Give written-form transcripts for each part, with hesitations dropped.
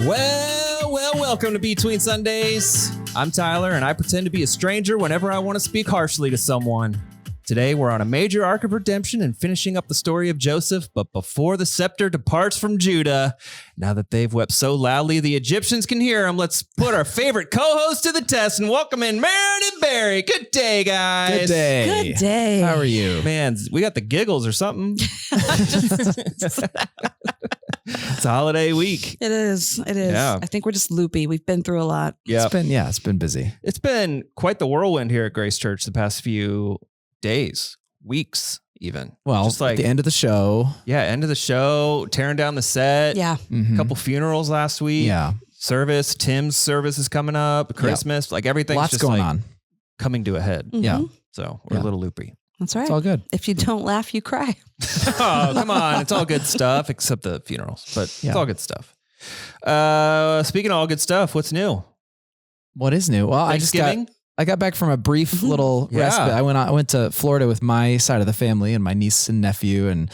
Welcome to Between Sundays. I'm Tyler, and I pretend to be a stranger whenever I want to speak harshly to someone. Today, we're on a major arc of redemption and finishing up the story of Joseph, but before the scepter departs from Judah, now that they've wept so loudly the Egyptians can hear them, let's put our favorite co-host to the test and welcome in Meredith Barry. Good day, guys. Good day. Good day. How are you? Man, we got the giggles or something. It's a holiday week. It is. It is. Yeah. I think we're just loopy. We've been through a lot. Yeah, It's been busy. it's been quite the whirlwind here at Grace Church the past few days, weeks, even. Well, just like at the end of the show. end of the show, tearing down the set. Yeah. Mhm. Couple funerals last week. Yeah. Service, Tim's service is coming up. Christmas, like everything's Lots just going like on. coming to a head. Yeah. Mhm. So we're a Yeah. little loopy. That's right. It's all good. If you don't laugh, you cry. Oh, come on. It's all good stuff except the funerals, but Yeah. it's all good stuff. Speaking of all good stuff, what's new? What is new? Well, Thanksgiving? I got back from a brief little Yeah. respite. I went to Florida with my side of the family and my niece and nephew and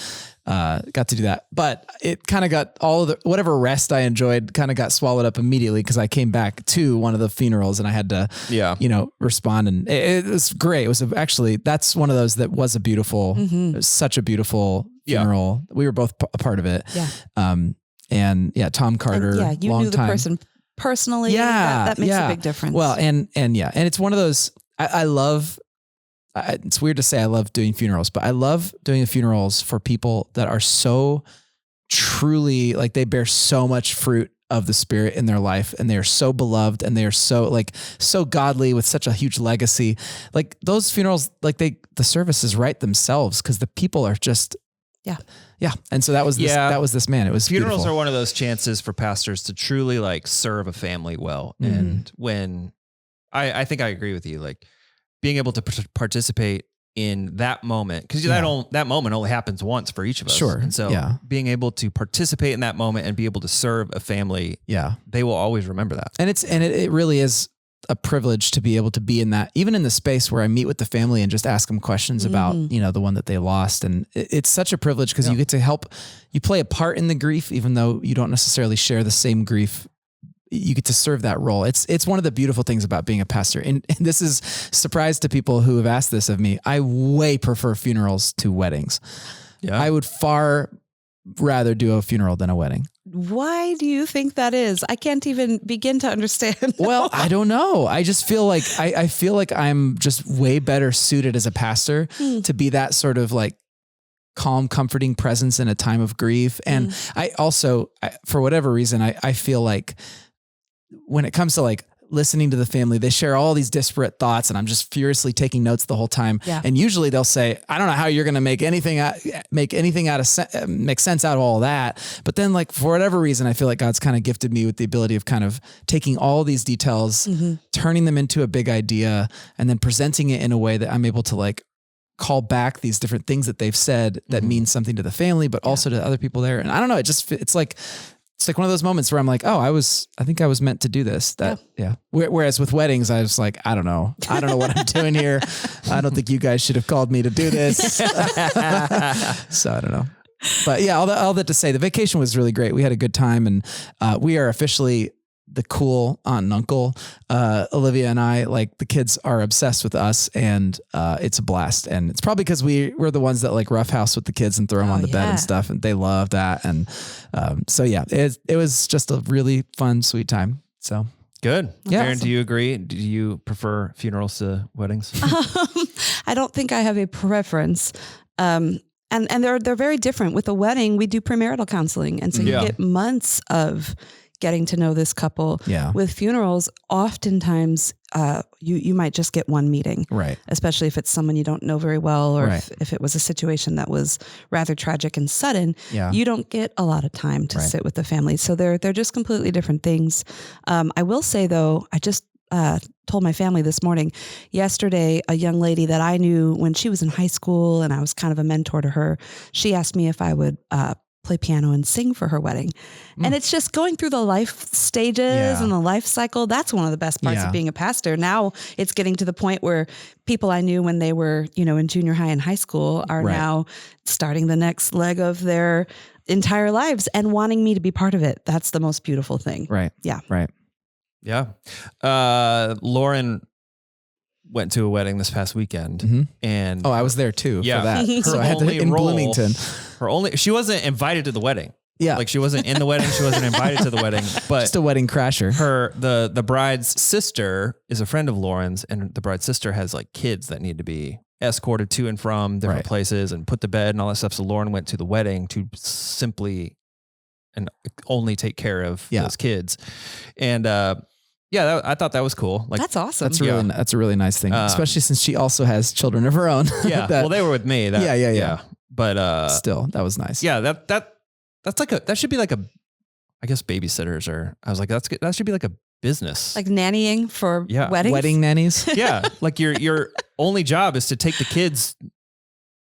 got to do that. But it kind of got all of the whatever rest I enjoyed kind of got swallowed up immediately because I came back to one of the funerals and I had to Yeah. respond, and it was great. It was actually, that's one of those that was a beautiful, it was such a beautiful Yeah. funeral. We were both a part of it. Yeah. And yeah, Tom Carter. And yeah. You long knew the time. person personally. Yeah, That makes yeah. a big difference. Well, and it's one of those, I love, it's weird to say I love doing funerals, but I love doing funerals for people that are so truly, like they bear so much fruit of the Spirit in their life, and they are so beloved, and they are so godly with such a huge legacy. Like those funerals, like the services write themselves because the people are just, yeah. And so that was this man. It was Funerals beautiful. are one of those chances for pastors to truly like serve a family well. Mhm. And when I think I agree with you, like being able to participate in that moment, because that moment only happens once for each of us. Sure. And so Yeah. being able to participate in that moment and be able to serve a family, Yeah. they will always remember that. And it really is a privilege to be able to be in that, even in the space where I meet with the family and just ask them questions about, the one that they lost. And it's such a privilege because you get to help, you play a part in the grief, even though you don't necessarily share the same grief. You get to serve that role. It's one of the beautiful things about being a pastor. And this is surprise to people who have asked this of me. I way prefer funerals to weddings. Yeah. I would far rather do a funeral than a wedding. why do you think that is? I can't even begin to understand. Well, I don't know. I just feel like I feel like I'm just way better suited as a pastor to be that sort of like calm, comforting presence in a time of grief. And I also, for whatever reason, I feel like when it comes to like listening to the family, they share all these disparate thoughts and I'm just furiously taking notes the whole time. Yeah. And usually they'll say, I don't know how you're going to make anything make sense out of all that. But then like, for whatever reason, I feel like God's kind of gifted me with the ability of kind of taking all these details, turning them into a big idea and then presenting it in a way that I'm able to like call back these different things that they've said that mean something to the family, but also to other people there. And I don't know, it's like one of those moments where I'm like, oh, I think I was meant to do this. Yeah. Whereas with weddings, I was like, I don't know what I'm doing here. I don't think you guys should have called me to do this. So I don't know. But yeah, all that to say, the vacation was really great. We had a good time, and we are officially the cool aunt and uncle. Olivia and I, like, the kids are obsessed with us, and it's a blast. And it's probably because we're the ones that like roughhouse with the kids and throw them on the bed and stuff, and they love that. And so yeah, it was just a really fun, sweet time. So Good. Yeah. Aaron, do you agree? Do you prefer funerals to weddings? I don't think I have a preference. And they're very different. With a wedding, we do premarital counseling. And so you get months of getting to know this couple. Yeah. With funerals, oftentimes you might just get one meeting, right. especially if it's someone you don't know very well, or Right. if it was a situation that was rather tragic and sudden. Yeah. You don't get a lot of time to sit with the family. So they're just completely different things. I will say though, I just told my family this morning, yesterday, a young lady that I knew when she was in high school and I was kind of a mentor to her, she asked me if I would play piano and sing for her wedding. And it's just going through the life stages and the life cycle. That's one of the best parts of being a pastor. Now it's getting to the point where people I knew when they were, in junior high and high school are now starting the next leg of their entire lives and wanting me to be part of it. That's the most beautiful thing. Right. Yeah. Right. Yeah. Lauren went to a wedding this past weekend, Mhm. and I was there too Yeah. for that. Her So I had to only in role- Bloomington. she wasn't invited to the wedding. Yeah. Like she wasn't in the wedding. She wasn't invited to the wedding, but Just a wedding crasher. the bride's sister is a friend of Lauren's, and the bride's sister has like kids that need to be escorted to and from different Right. places and put to bed and all that stuff. So Lauren went to the wedding to simply and only take care of those kids. And I thought that was cool. Like That's awesome. That's a really nice thing, especially since she also has children of her own. yeah. That- Well, they were with me. Yeah. But still, that was nice. yeah, that's like that should be like I guess babysitters, or I was like, that should be like a business. Like nannying for Yeah. weddings. Wedding nannies. Yeah. Like your only job is to take the kids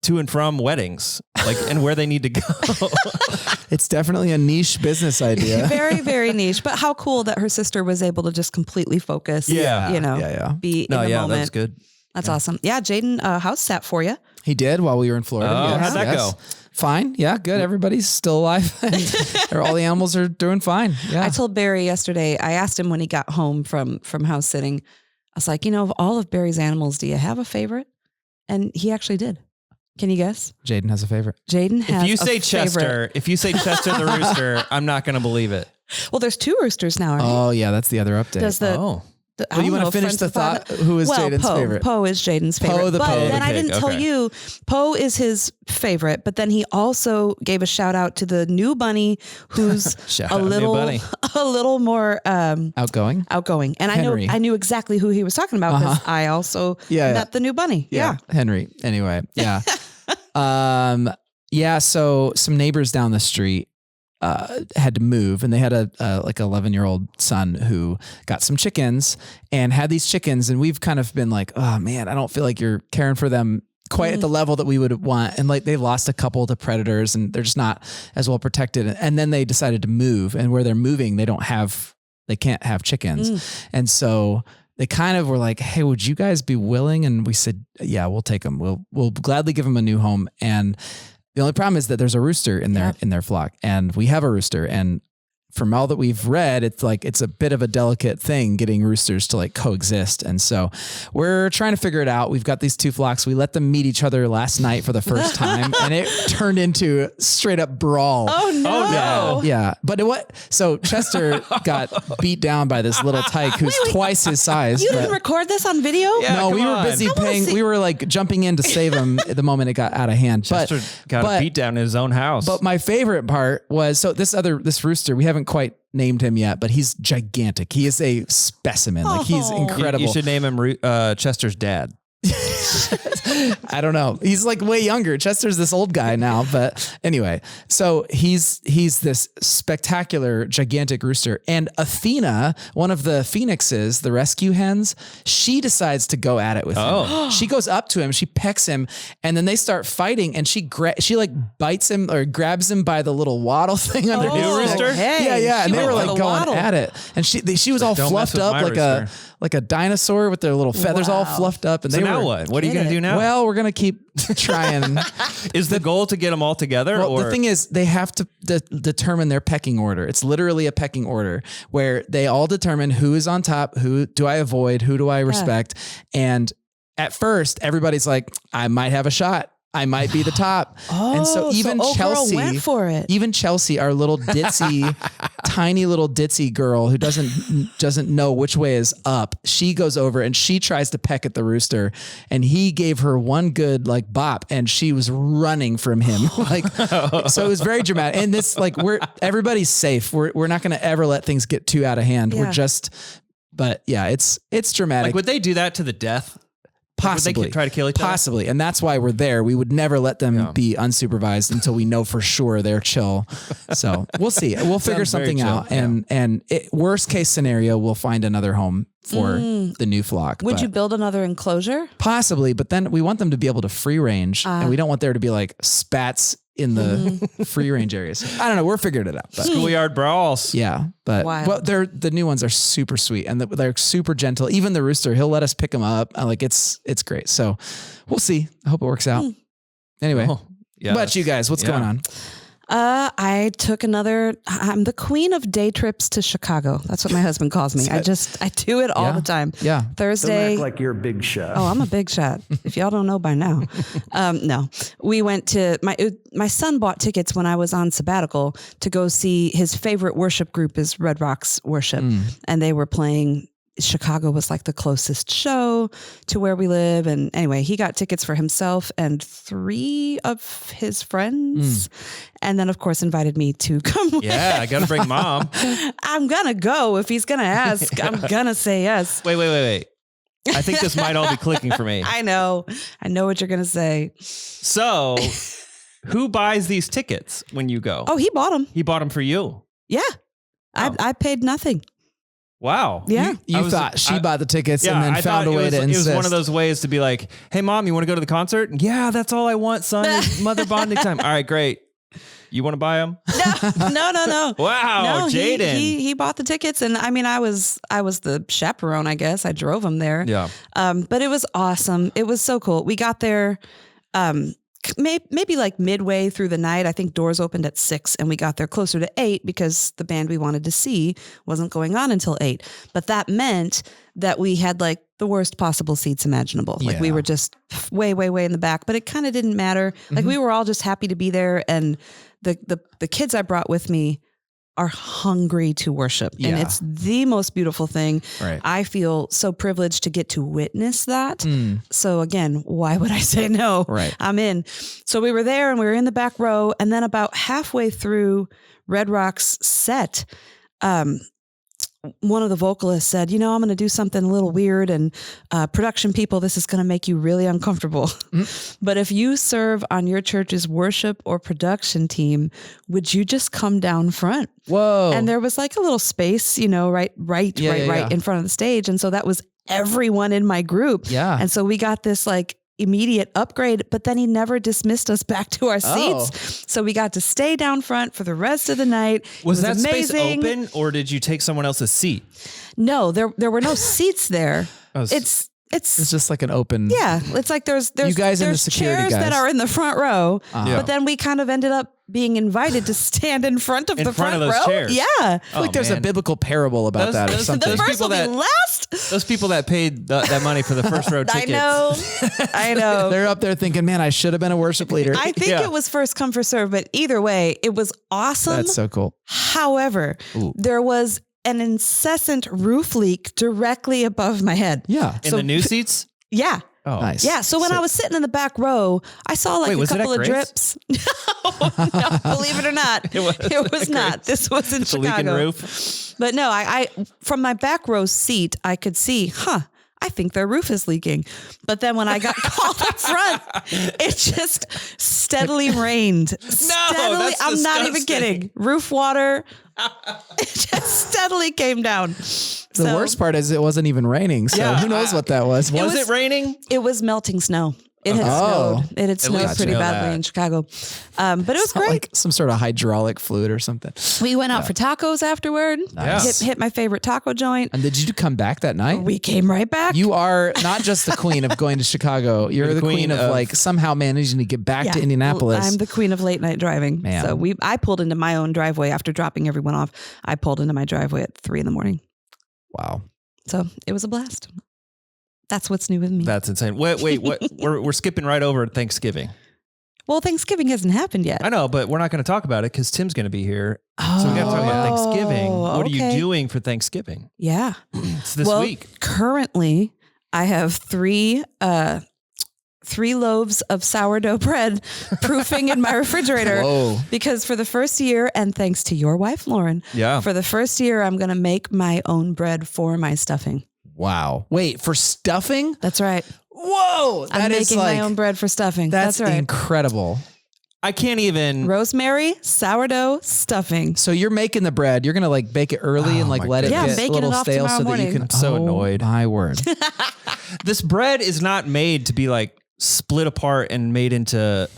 to and from weddings, like, and where they need to go. It's definitely a niche business idea. Very, very niche. But how cool that her sister was able to just completely focus. Yeah. You know, Yeah. be in the That moment. was good. That's awesome. Yeah. Jaden, house sat for you. He did while we were in Florida. Oh, Yes, how'd that yes. go? Fine. Yeah, good. Everybody's still alive. All the animals are doing fine. Yeah. I told Barry yesterday, I asked him when he got home from house sitting, I was like, of all of Barry's animals, do you have a favorite? And he actually did. Can you guess? Jaden has a favorite. Jaden has If you a say favorite. Chester, the rooster, I'm not going to believe it. Well, there's 2 roosters now, right? Oh, yeah. That's the other update. Does the, Oh. I Well, you don't want to know, finish Friends the of thought? Who is Jaden's Poe. favorite? Poe is Jaden's favorite. the but pig. then I The didn't pig, tell okay. you, Poe is his favorite, but then he also gave a shout out to the new bunny who's Shout a out, new little, bunny. a little more Outgoing. outgoing. And Henry. I knew exactly who he was talking about because I also Yeah, met the new bunny. Yeah. Henry. Anyway. Yeah. So some neighbors down the street had to move, and they had a like 11-year-old son who got some chickens and had these chickens, and we've kind of been like, oh man, I don't feel like you're caring for them quite at the level that we would want. And like they lost a couple to predators and they're just not as well protected. And then they decided to move, and where they're moving, they can't have chickens. And so they kind of were like, hey, would you guys be willing? And we said, yeah, we'll take them. We'll gladly give them a new home. And the only problem is that there's a rooster in their flock, and we have a rooster. And from all that we've read, it's a bit of a delicate thing getting roosters to like coexist. And so we're trying to figure it out. We've got these 2 flocks. We let them meet each other last night for the first time, and it turned into straight up brawl. Oh no. Yeah. But so Chester got beat down by this little tyke who's twice his size. You but- didn't record this on video? Yeah. no, come we were on. busy paying. We were like jumping in to save him at the moment it got out of hand. Chester got a beat down in his own house. But my favorite part was, so this rooster, we haven't quite named him yet, but he's gigantic. He is a specimen. Like he's Oh. incredible. You should name him Chester's dad. I don't know. He's like way younger. Chester's this old guy now, but anyway, so he's this spectacular, gigantic rooster. And Athena, one of the phoenixes, the rescue hens, she decides to go at it with him. She goes up to him, she pecks him, and then they start fighting. And she like bites him or grabs him by the little waddle thing on their new neck. rooster? Hey, Yeah. And she they were went like for the going waddle. at it, and she was all Don't mess fluffed with up my like rooster. like a dinosaur with their little feathers all Wow. fluffed up. And So they now were, what? What are you Get going to it. do now? Well, we're gonna keep trying. Is the goal to get them all together? Well, or the thing is, they have to determine their pecking order. It's literally a pecking order where they all determine who is on top, who do I avoid, who do I respect. And at first, everybody's like, I might have a shot. I might be the top. And so even old Chelsea girl went for it. even Chelsea, our little ditzy, tiny little ditzy girl who doesn't know which way is up, she goes over and she tries to peck at the rooster, and he gave her one good like bop, and she was running from him. Like, so it was very dramatic. And this, like, everybody's safe. We're not going to ever let things get too out of hand. Yeah. But yeah, it's dramatic. like, would they do that to the death? Possibly. Would they try to kill each other? Possibly. And that's why we're there. We would never let them be unsupervised until we know for sure they're chill. So we'll see. We'll figure Sounds very something out. chill, And worst case scenario, we'll find another home for the new flock. Would But you build another enclosure? possibly, but then we want them to be able to free range, and we don't want there to be like spats in the free range areas. I don't know. We're figuring it out. But Schoolyard brawls. yeah, but Wild. the new ones are super sweet, and they're super gentle. Even the rooster, he'll let us pick them up. Like it's great. So we'll see. I hope it works out. Anyway, Oh, yeah. but you guys, what's Yeah. going on? I took I'm the queen of day trips to Chicago. That's what my husband calls me. I do it all the time. Yeah. Thursday. Don't act like you're a big shot. Oh, I'm a big shot. If y'all don't know by now. No, we went to my son bought tickets when I was on sabbatical to go see his favorite worship group is Red Rocks Worship. And they were playing. Chicago was like the closest show to where we live. And anyway, he got tickets for himself and 3 of his friends. And then, of course, invited me to come. Yeah, I got to bring mom. I'm going to go. If he's going to ask, I'm going to say yes. Wait. I think this might all be clicking for me. I know what you're going to say. So who buys these tickets when you go? Oh, he bought them. He bought them for you. Yeah. Oh. I paid nothing. Wow. Yeah. You thought she bought the tickets and then I found a thought way to insist. It was one of those ways to be like, hey, mom, you want to go to the concert? Yeah, that's all I want, son. Is mother bonding time. All right, great. You want to buy them? No. Wow, No, Jaden. he bought the tickets, and I mean, I was the chaperone, I guess. I drove him there. Yeah. But it was awesome. It was so cool. We got there, maybe like midway through the night. I think doors opened at 6, and we got there closer to 8 because the band we wanted to see wasn't going on until 8. But that meant that we had like the worst possible seats imaginable. Like we were just way in the back, but it kind of didn't matter. Like we were all just happy to be there, and the kids I brought with me are hungry to worship. And it's the most beautiful thing. Right. I feel so privileged to get to witness that. So again, why would I say no? Right. I'm in. So we were there and we were in the back row. And then about halfway through Red Rock's set, one of the vocalists said, I'm going to do something a little weird, and production people, this is going to make you really uncomfortable. But if you serve on your church's worship or production team, would you just come down front? Whoa. And there was like a little space, right in front of the stage. And so that was everyone in my group. Yeah. And so we got this like immediate upgrade, but then he never dismissed us back to our seats. So we got to stay down front for the rest of the night. Was that amazing. space open, or did you take someone else's seat? No, there were no seats there. It's just like an open. Yeah, it's like there's you guys and the there's security chairs guys that are in the front row, Yeah. but then we kind of ended up being invited to stand in front of In the front of those row. chairs. Yeah, I feel like there's a biblical parable about that or those- something. the those first people will be that- last. Those people that paid that money for the first row tickets. I know. They're up there thinking, man, I should have been a worship leader. I think Yeah. it was first come first serve, but either way, it was awesome. That's so cool. However, there was an incessant roof leak directly above my head. Yeah. In the new seats? Yeah. Oh, Nice. Yeah. So when I was sitting in the back row, I saw like Wait, a was it couple at of Grace? drips. No, believe it or not, it was not. This was in The leaking Chicago. roof. But no, I from my back row seat, I could see, I think their roof is leaking. But then when I got called up front, it just steadily rained. Steadily, that's I'm not even disgusting. kidding. Roof water, it just steadily came down. The worst part is it wasn't even raining. So Yeah, who knows what that was? Was it raining? It was melting snow. It had Oh. snowed. It had snowed least pretty you know badly that. in Chicago. But it was great. Like some sort of hydraulic fluid or something. We went out for tacos afterward. Nice. Hit my favorite taco joint. And did you come back that night? We came right back. You are not just the queen of going to Chicago. You're the queen of like somehow managing to get back to Indianapolis. I'm the queen of late night driving. Man. So I pulled into my own driveway after dropping everyone off. I pulled into my driveway at 3 a.m. Wow. So it was a blast. That's what's new with me. That's insane. Wait, what? we're skipping right over Thanksgiving. Well, Thanksgiving hasn't happened yet. I know, but we're not going to talk about it because Tim's going to be here. So we got to talk about Thanksgiving. What are you okay. doing for Thanksgiving? Yeah. It's this well, week. Currently, I have three loaves of sourdough bread proofing in my refrigerator. Whoa. Because for the first year, and thanks to your wife, Lauren, Yeah. for the first year, I'm going to make my own bread for my stuffing. Wow. Wait, for stuffing? That's right. Whoa. I'm That is making like, my own bread for stuffing. that's That's right. incredible. I can't even. Rosemary, sourdough, stuffing. So you're making the bread. You're going to like bake it early and like my let it Yeah, I'm get a baking little it off stale so tomorrow that you morning. can. I'm so annoyed. My word. This bread is not made to be like split apart and made into.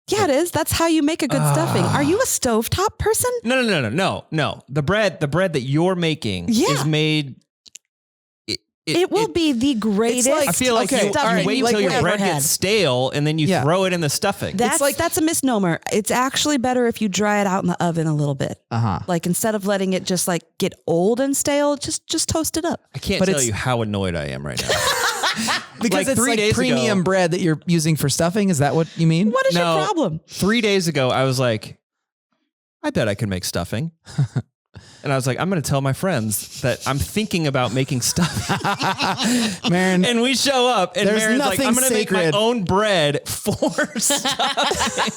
Yeah, it is. That's how you make a good stuffing. Are you a stovetop person? No. The bread that you're making Yeah. is made. It will be the greatest. like- I feel like Okay, you stuffing wait you've until your ever bread had. gets stale and then you Yeah. throw it in the stuffing. That's a misnomer. It's actually better if you dry it out in the oven a little bit. Uh-huh. Like instead of letting it just like get old and stale, just toast it up. I can't But tell it's- you how annoyed I am right now. Because Like it's 3 like days premium ago- bread that you're using for stuffing. Is that what you mean? What is No. your problem? 3 days ago, I was like, I bet I can make stuffing. And I was like, I'm going to tell my friends that I'm thinking about making stuffing. Marin, And we show up, and There's Marin's like, nothing I'm going to make my sacred. own bread for stuffing.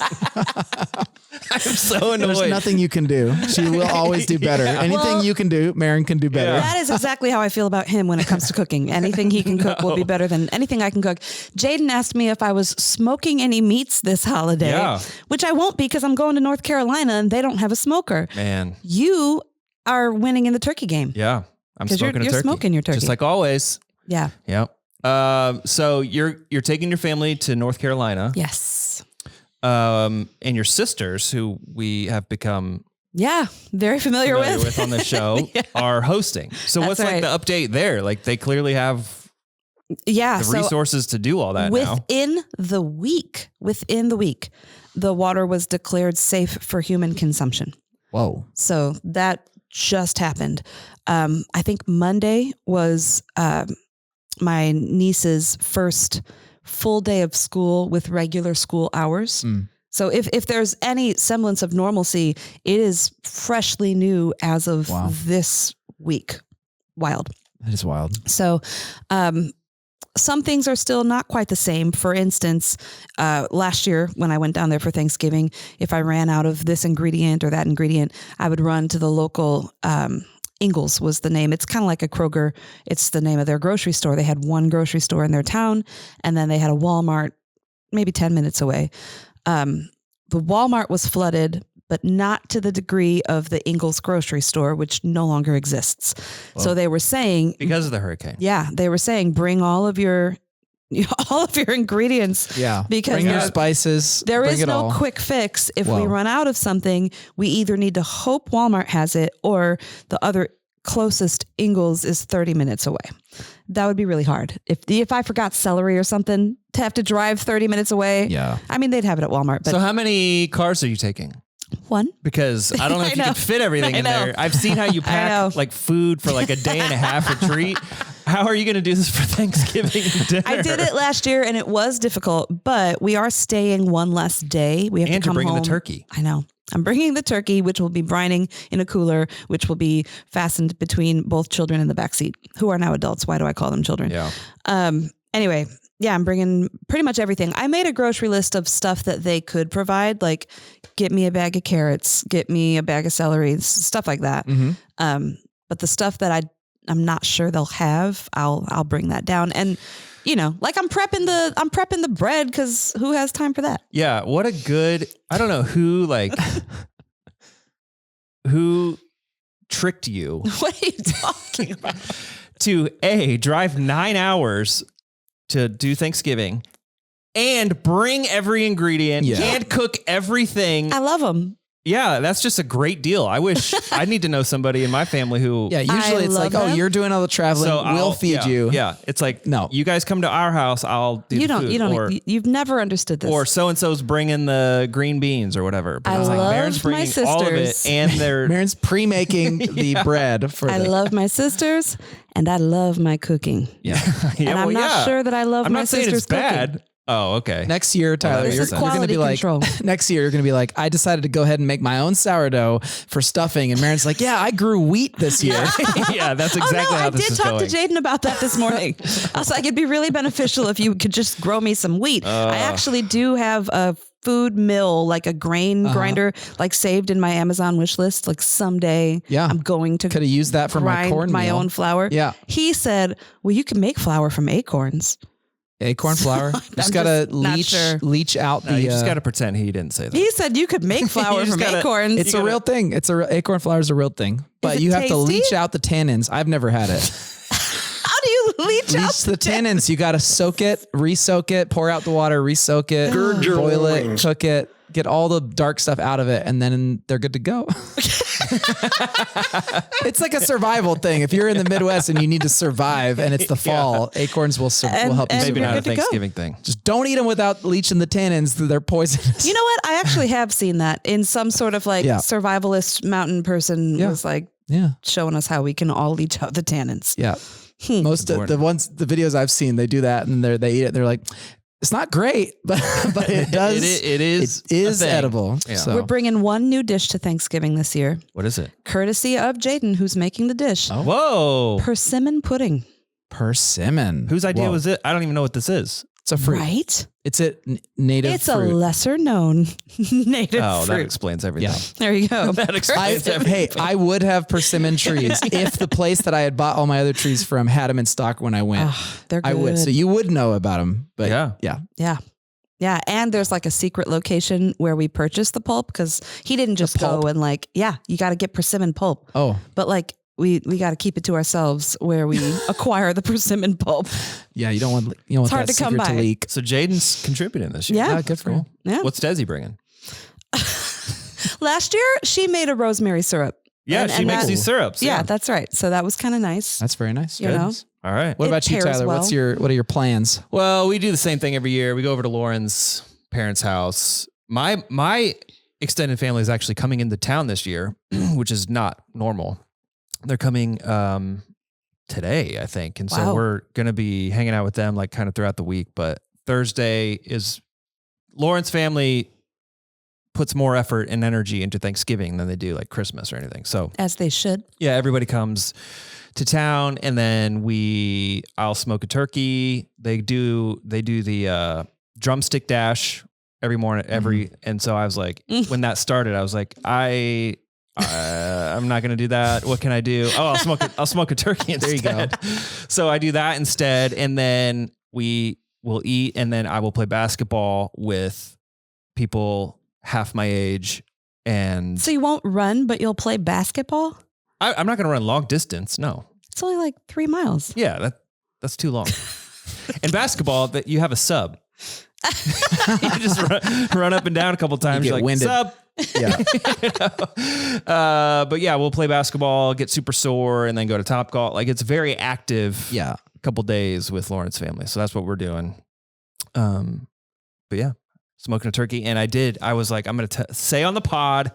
I'm so annoyed. there's nothing you can do. She will always do better. Anything Well- you can do, Marin can do better. Yeah. That is exactly how I feel about him when it comes to cooking. Anything he can cook will be better than anything I can cook. Jaden asked me if I was smoking any meats this holiday, Yeah. which I won't because I'm going to North Carolina and they don't have a smoker. Man, You are winning in the turkey game. yeah. I'm 'Cause you're- smoking a you're turkey. smoking your turkey. Just like always. Yeah. Yeah. So you're taking your family to North Carolina. Yes. And your sisters, who we have become Yeah. Very familiar with. on the show, are hosting. So That's what's right. like the update there? Like they clearly have Yeah. the So resources to do all that now. within the week, the water was declared safe for human consumption. Whoa. So that just happened. I think Monday was my niece's first full day of school with regular school hours. Mm. So if there's any semblance of normalcy, it is freshly new as of Wow. this week. Wild. That is wild. So, some things are still not quite the same. For instance, last year when I went down there for Thanksgiving, if I ran out of this ingredient or that ingredient, I would run to the local, Ingles was the name. It's kind of like a Kroger. It's the name of their grocery store. They had one grocery store in their town, and then they had a Walmart maybe 10 minutes away. The Walmart was flooded, but not to the degree of the Ingles grocery store, which no longer exists. So they were saying, Because of the hurricane. yeah, they were saying, bring all of your ingredients. Yeah. Because bring your there- spices. There bring is it no all. quick fix. If Whoa. we run out of something, we either need to hope Walmart has it or the other closest Ingles is 30 minutes away. That would be really hard. If I forgot celery or something, to have to drive 30 minutes away. Yeah. I mean, they'd have it at Walmart, but So how many cars are you taking? one. Because I don't know I if you know. can fit everything I in know. there. I've seen how you know. pack like food for like a day and a half retreat. How are you going to do this for Thanksgiving dinner? I did it last year and it was difficult, but we are staying one less day. We have And to you're come bringing home. the turkey. I know. I'm bringing the turkey, which will be brining in a cooler, which will be fastened between both children in the backseat, who are now adults. Why do I call them children? Yeah. Anyway, yeah, I'm bringing pretty much everything. I made a grocery list of stuff that they could provide, like get me a bag of carrots, get me a bag of celery, stuff like that. Mm-hmm. But the stuff that I'm not sure they'll have, I'll bring that down. And you know, like I'm prepping the bread because who has time for that? Yeah. What a good, I don't know who who tricked you What are you talking about? to drive 9 hours to do Thanksgiving and bring every ingredient Yeah. and cook everything. I love them. Yeah, that's just a great deal. I wish I need to know somebody in my family who. Yeah. Usually it's love like, oh, them. you're doing all the traveling. We'll I'll- feed yeah, you. Yeah, it's like No. you guys come to our house. I'll do You the don't. food. You don't. Or, You've never understood this. or so and so's bringing the green beans or whatever. But I it's like love Marin's my bringing all of it, sisters. and they're Marin's pre-making the bread for I the love my sisters, and I love my cooking. yeah. yeah, And I'm well, not yeah. sure that I love I'm my not saying sisters it's bad. Oh, okay. Next year, Tyler, This you're, is you're going to quality be like, control. next year, you're going to be like, I decided to go ahead and make my own sourdough for stuffing. And Marin's like, yeah, I grew wheat this year. Yeah, that's exactly oh no, how I this did is talk going. to Jaden about that this morning. I was like, it'd be really beneficial if you could just grow me some wheat. I actually do have a food mill, like a grain grinder, like saved in my Amazon wish list. Like someday, Yeah. I'm going to Could have used that for my grind cornmeal. my own flour. Yeah. He said, "Well, you can make flour from acorns." Acorn flour. Just got to just not sure. leach out No, the. you just got to pretend he didn't say that. He said you could make flour just from gotta- acorns. it's a real thing. Acorn flour is a real thing, but it you have to tasty? leach out the tannins. I've never had it. How do you Leach out the tannins. You got to soak it, re-soak it, pour out the water, re-soak it, boil it, cook it, get all the dark stuff out of it, and then they're good to go. It's like a survival thing. If you're in the Midwest and you need to survive and it's the fall, acorns will help you. Maybe we're not a good to go. Thanksgiving thing. Just don't eat them without leaching the tannins. They're poisonous. You know what? I actually have seen that in some sort of like survivalist mountain person was like showing us how we can all leach out the tannins. Yeah. Most of the videos I've seen, they do that and they eat it. They're like, it's not great, but it does. It is edible. Yeah. So. We're bringing one new dish to Thanksgiving this year, What is it? courtesy of Jaden, who's making the dish. Oh. Whoa. Persimmon pudding. Persimmon. Whose idea Whoa. was it? I don't even know what this is. It's a fruit. Right? It's a native It's fruit. a lesser known native Oh, that fruit. explains everything. Yeah. There you go. That explains everything. Hey, I would have persimmon trees if the place that I had bought all my other trees from had them in stock when I went. They're good. I would. So you would know about them. But Yeah. Yeah. Yeah. And there's like a secret location where we purchased the pulp because he didn't just go and like, you got to get persimmon pulp. Oh, But like, we got to keep it to ourselves where we acquire the persimmon pulp. yeah. You don't want hard that to come secret to by. leak. So Jaden's contributing this year. Yeah. Good for you. Yeah. What's Desi bringing? Last year, she made a rosemary syrup. Yeah, And- she and makes that- these syrups. Yeah, that's right. So that was kind of nice. That's very nice. You know? All right. What It about you, pairs Tyler? well. What are your plans? Well, we do the same thing every year. We go over to Lauren's parents' house. My extended family is actually coming into town this year, which is not normal. They're coming today, I think. And so Wow. we're going to be hanging out with them like kind of throughout the week. But Thursday is Lauren's family puts more effort and energy into Thanksgiving than they do like Christmas or anything. So As they should. yeah, everybody comes to town and then I'll smoke a turkey. They do the drumstick dash every morning, and so I was like, when that started, I was like, I'm not going to do that. What can I do? Oh, I'll smoke a turkey instead. There you go. So I do that instead. And then we will eat and then I will play basketball with people half my age. And So you won't run, but you'll play basketball? I'm not going to run long distance. No. It's only like 3 miles. Yeah, that's too long. In basketball, that you have a sub. You just run up and down a couple times. get You're like, winded. sub. Yeah. You know? But yeah, we'll play basketball, get super sore, and then go to Topgolf. Like it's very active. Yeah. Couple days with Lauren's family. So that's what we're doing. But yeah, smoking a turkey. And I was like, I'm going to say on the pod,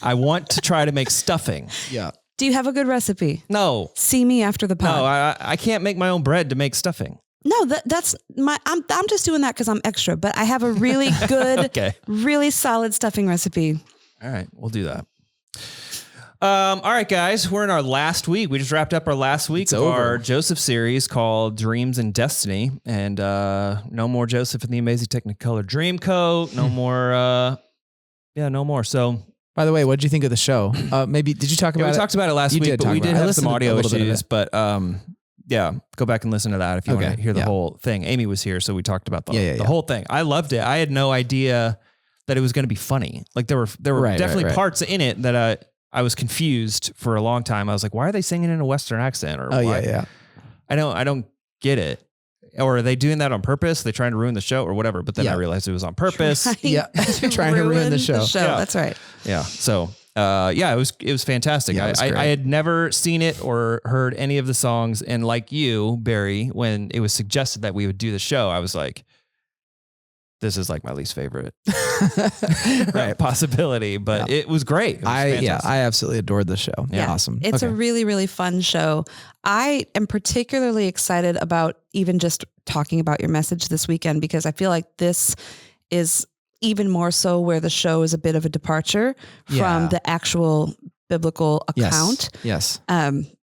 I want to try to make stuffing. Yeah. Do you have a good recipe? No, See me after the pod. no, I can't make my own bread to make stuffing. No, that's my. I'm just doing that because I'm extra. But I have a really good, Okay. really solid stuffing recipe. All right, we'll do that. All right, guys, we're in our last week. We just wrapped up our last week of our Joseph series called Dreams and Destiny. And no more Joseph in the Amazing Technicolor Dreamcoat. No more. No more. So By the way, what did you think of the show? Maybe did you talk about we it? talked about it last You week, did but talk we about did it. I have listened some to a audio little bit of issues. it. But yeah, go back and listen to that if you want Okay, to hear the yeah. whole thing. Amy was here, so we talked about the Yeah. whole thing. I loved it. I had no idea that it was going to be funny. Like there were Right, definitely right. parts in it that I was confused for a long time. I was like, why are they singing in a Western accent? Or Oh why? yeah. I don't get it. Or are they doing that on purpose? Are they trying to ruin the show or whatever? But then Yeah. I realized it was on purpose. Yeah. Trying to ruin the show. Yeah. That's right. Yeah. So, it was fantastic. Yeah, it was I great. had never seen it or heard any of the songs. And like you, Barry, when it was suggested that we would do the show, I was like, this is like my least favorite Right. possibility, but it was great. It was fantastic. I absolutely adored the show. Yeah. Awesome. It's a Okay. really, really fun show. I am particularly excited about even just talking about your message this weekend because I feel like this is even more so where the show is a bit of a departure Yeah. from the actual biblical account. Yes.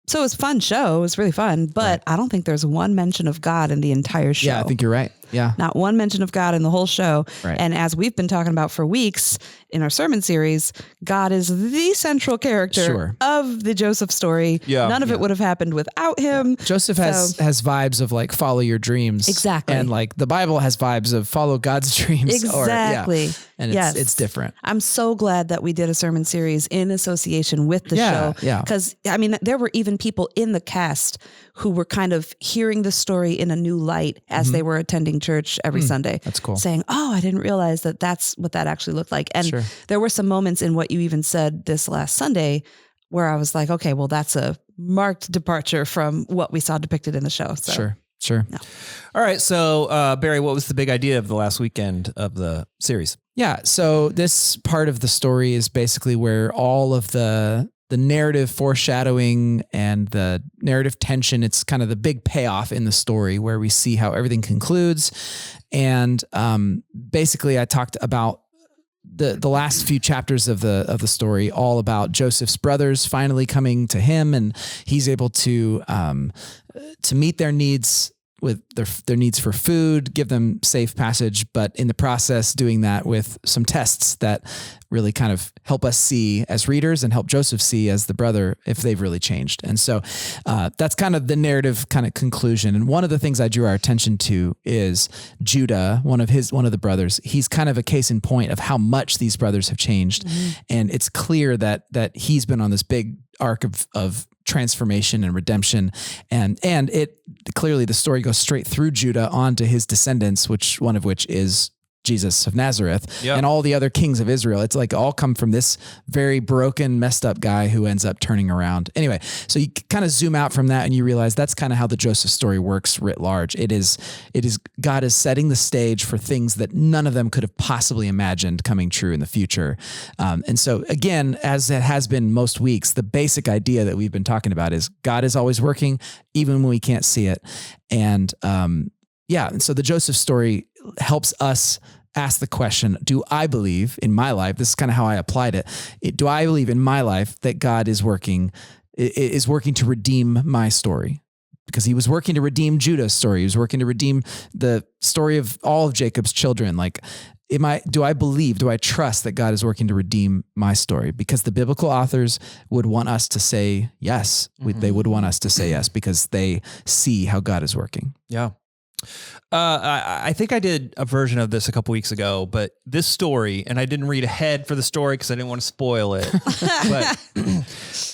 So it was a fun show. It was really fun, but I don't think there's one mention of God in the entire show. Yeah, I think you're right. Yeah. Not one mention of God in the whole show. Right. And as we've been talking about for weeks in our sermon series, God is the central character Sure. of the Joseph story. Yeah. None of it would have happened without him. Joseph has vibes of like follow your dreams. Exactly. And like the Bible has vibes of follow God's dreams. Exactly. And Yes. it's different. I'm so glad that we did a sermon series in association with the show. Yeah. Because, I mean, there were even people in the cast who were kind of hearing the story in a new light as they were attending church every Sunday. That's cool. Saying, oh, I didn't realize that that's what that actually looked like. And Sure. there were some moments in what you even said this last Sunday where I was like, okay, well, that's a marked departure from what we saw depicted in the show. So. Sure. All right. So, Barry, what was the big idea of the last weekend of the series? Yeah. So this part of the story is basically where all of the narrative foreshadowing and the narrative tension, it's kind of the big payoff in the story where we see how everything concludes. And basically I talked about the last few chapters of the story, all about Joseph's brothers finally coming to him, and he's able to meet their needs with their needs for food, give them safe passage, but in the process doing that with some tests that really kind of help us see as readers and help Joseph see as the brother if they've really changed. And so that's kind of the narrative kind of conclusion. And one of the things I drew our attention to is Judah, one of the brothers. He's kind of a case in point of how much these brothers have changed. And it's clear that he's been on this big arc of transformation and redemption, and it clearly the story goes straight through Judah onto his descendants, one of which is Jesus of Nazareth, Yep. and all the other kings of Israel. It's like all come from this very broken, messed up guy who ends up turning around. Anyway, so you kind of zoom out from that and you realize that's kind of how the Joseph story works writ large. It is God is setting the stage for things that none of them could have possibly imagined coming true in the future. And so again, as it has been most weeks, the basic idea that we've been talking about is God is always working, even when we can't see it. And and so the Joseph story helps us ask the question, do I believe in my life, this is kind of how I applied it, do I believe in my life that God is working to redeem my story? Because he was working to redeem Judah's story. He was working to redeem the story of all of Jacob's children. Like, do I trust that God is working to redeem my story? Because the biblical authors would want us to say yes. They would want us to say yes because they see how God is working. Yeah. I think I did a version of this a couple weeks ago, but this story, and I didn't read ahead for the story because I didn't want to spoil it. But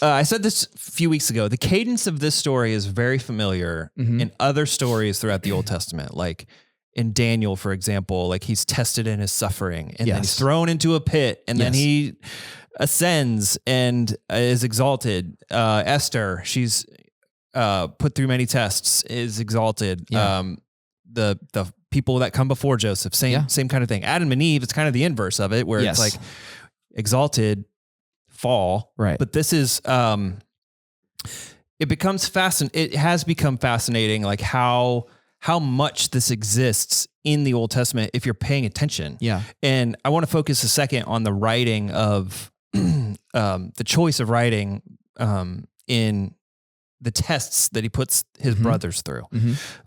I said this a few weeks ago. The cadence of this story is very familiar in other stories throughout the Old Testament, like in Daniel, for example. Like he's tested in his suffering, and then he's thrown into a pit, and then he ascends and is exalted. Esther, she's put through many tests, is exalted. The people that come before Joseph, same kind of thing. Adam and Eve, it's kind of the inverse of it, where it's like exalted, fall. Right. But this is it has become fascinating, like how much this exists in the Old Testament if you're paying attention. Yeah. And I want to focus a second on the writing of the choice of writing in the tests that he puts his brothers through.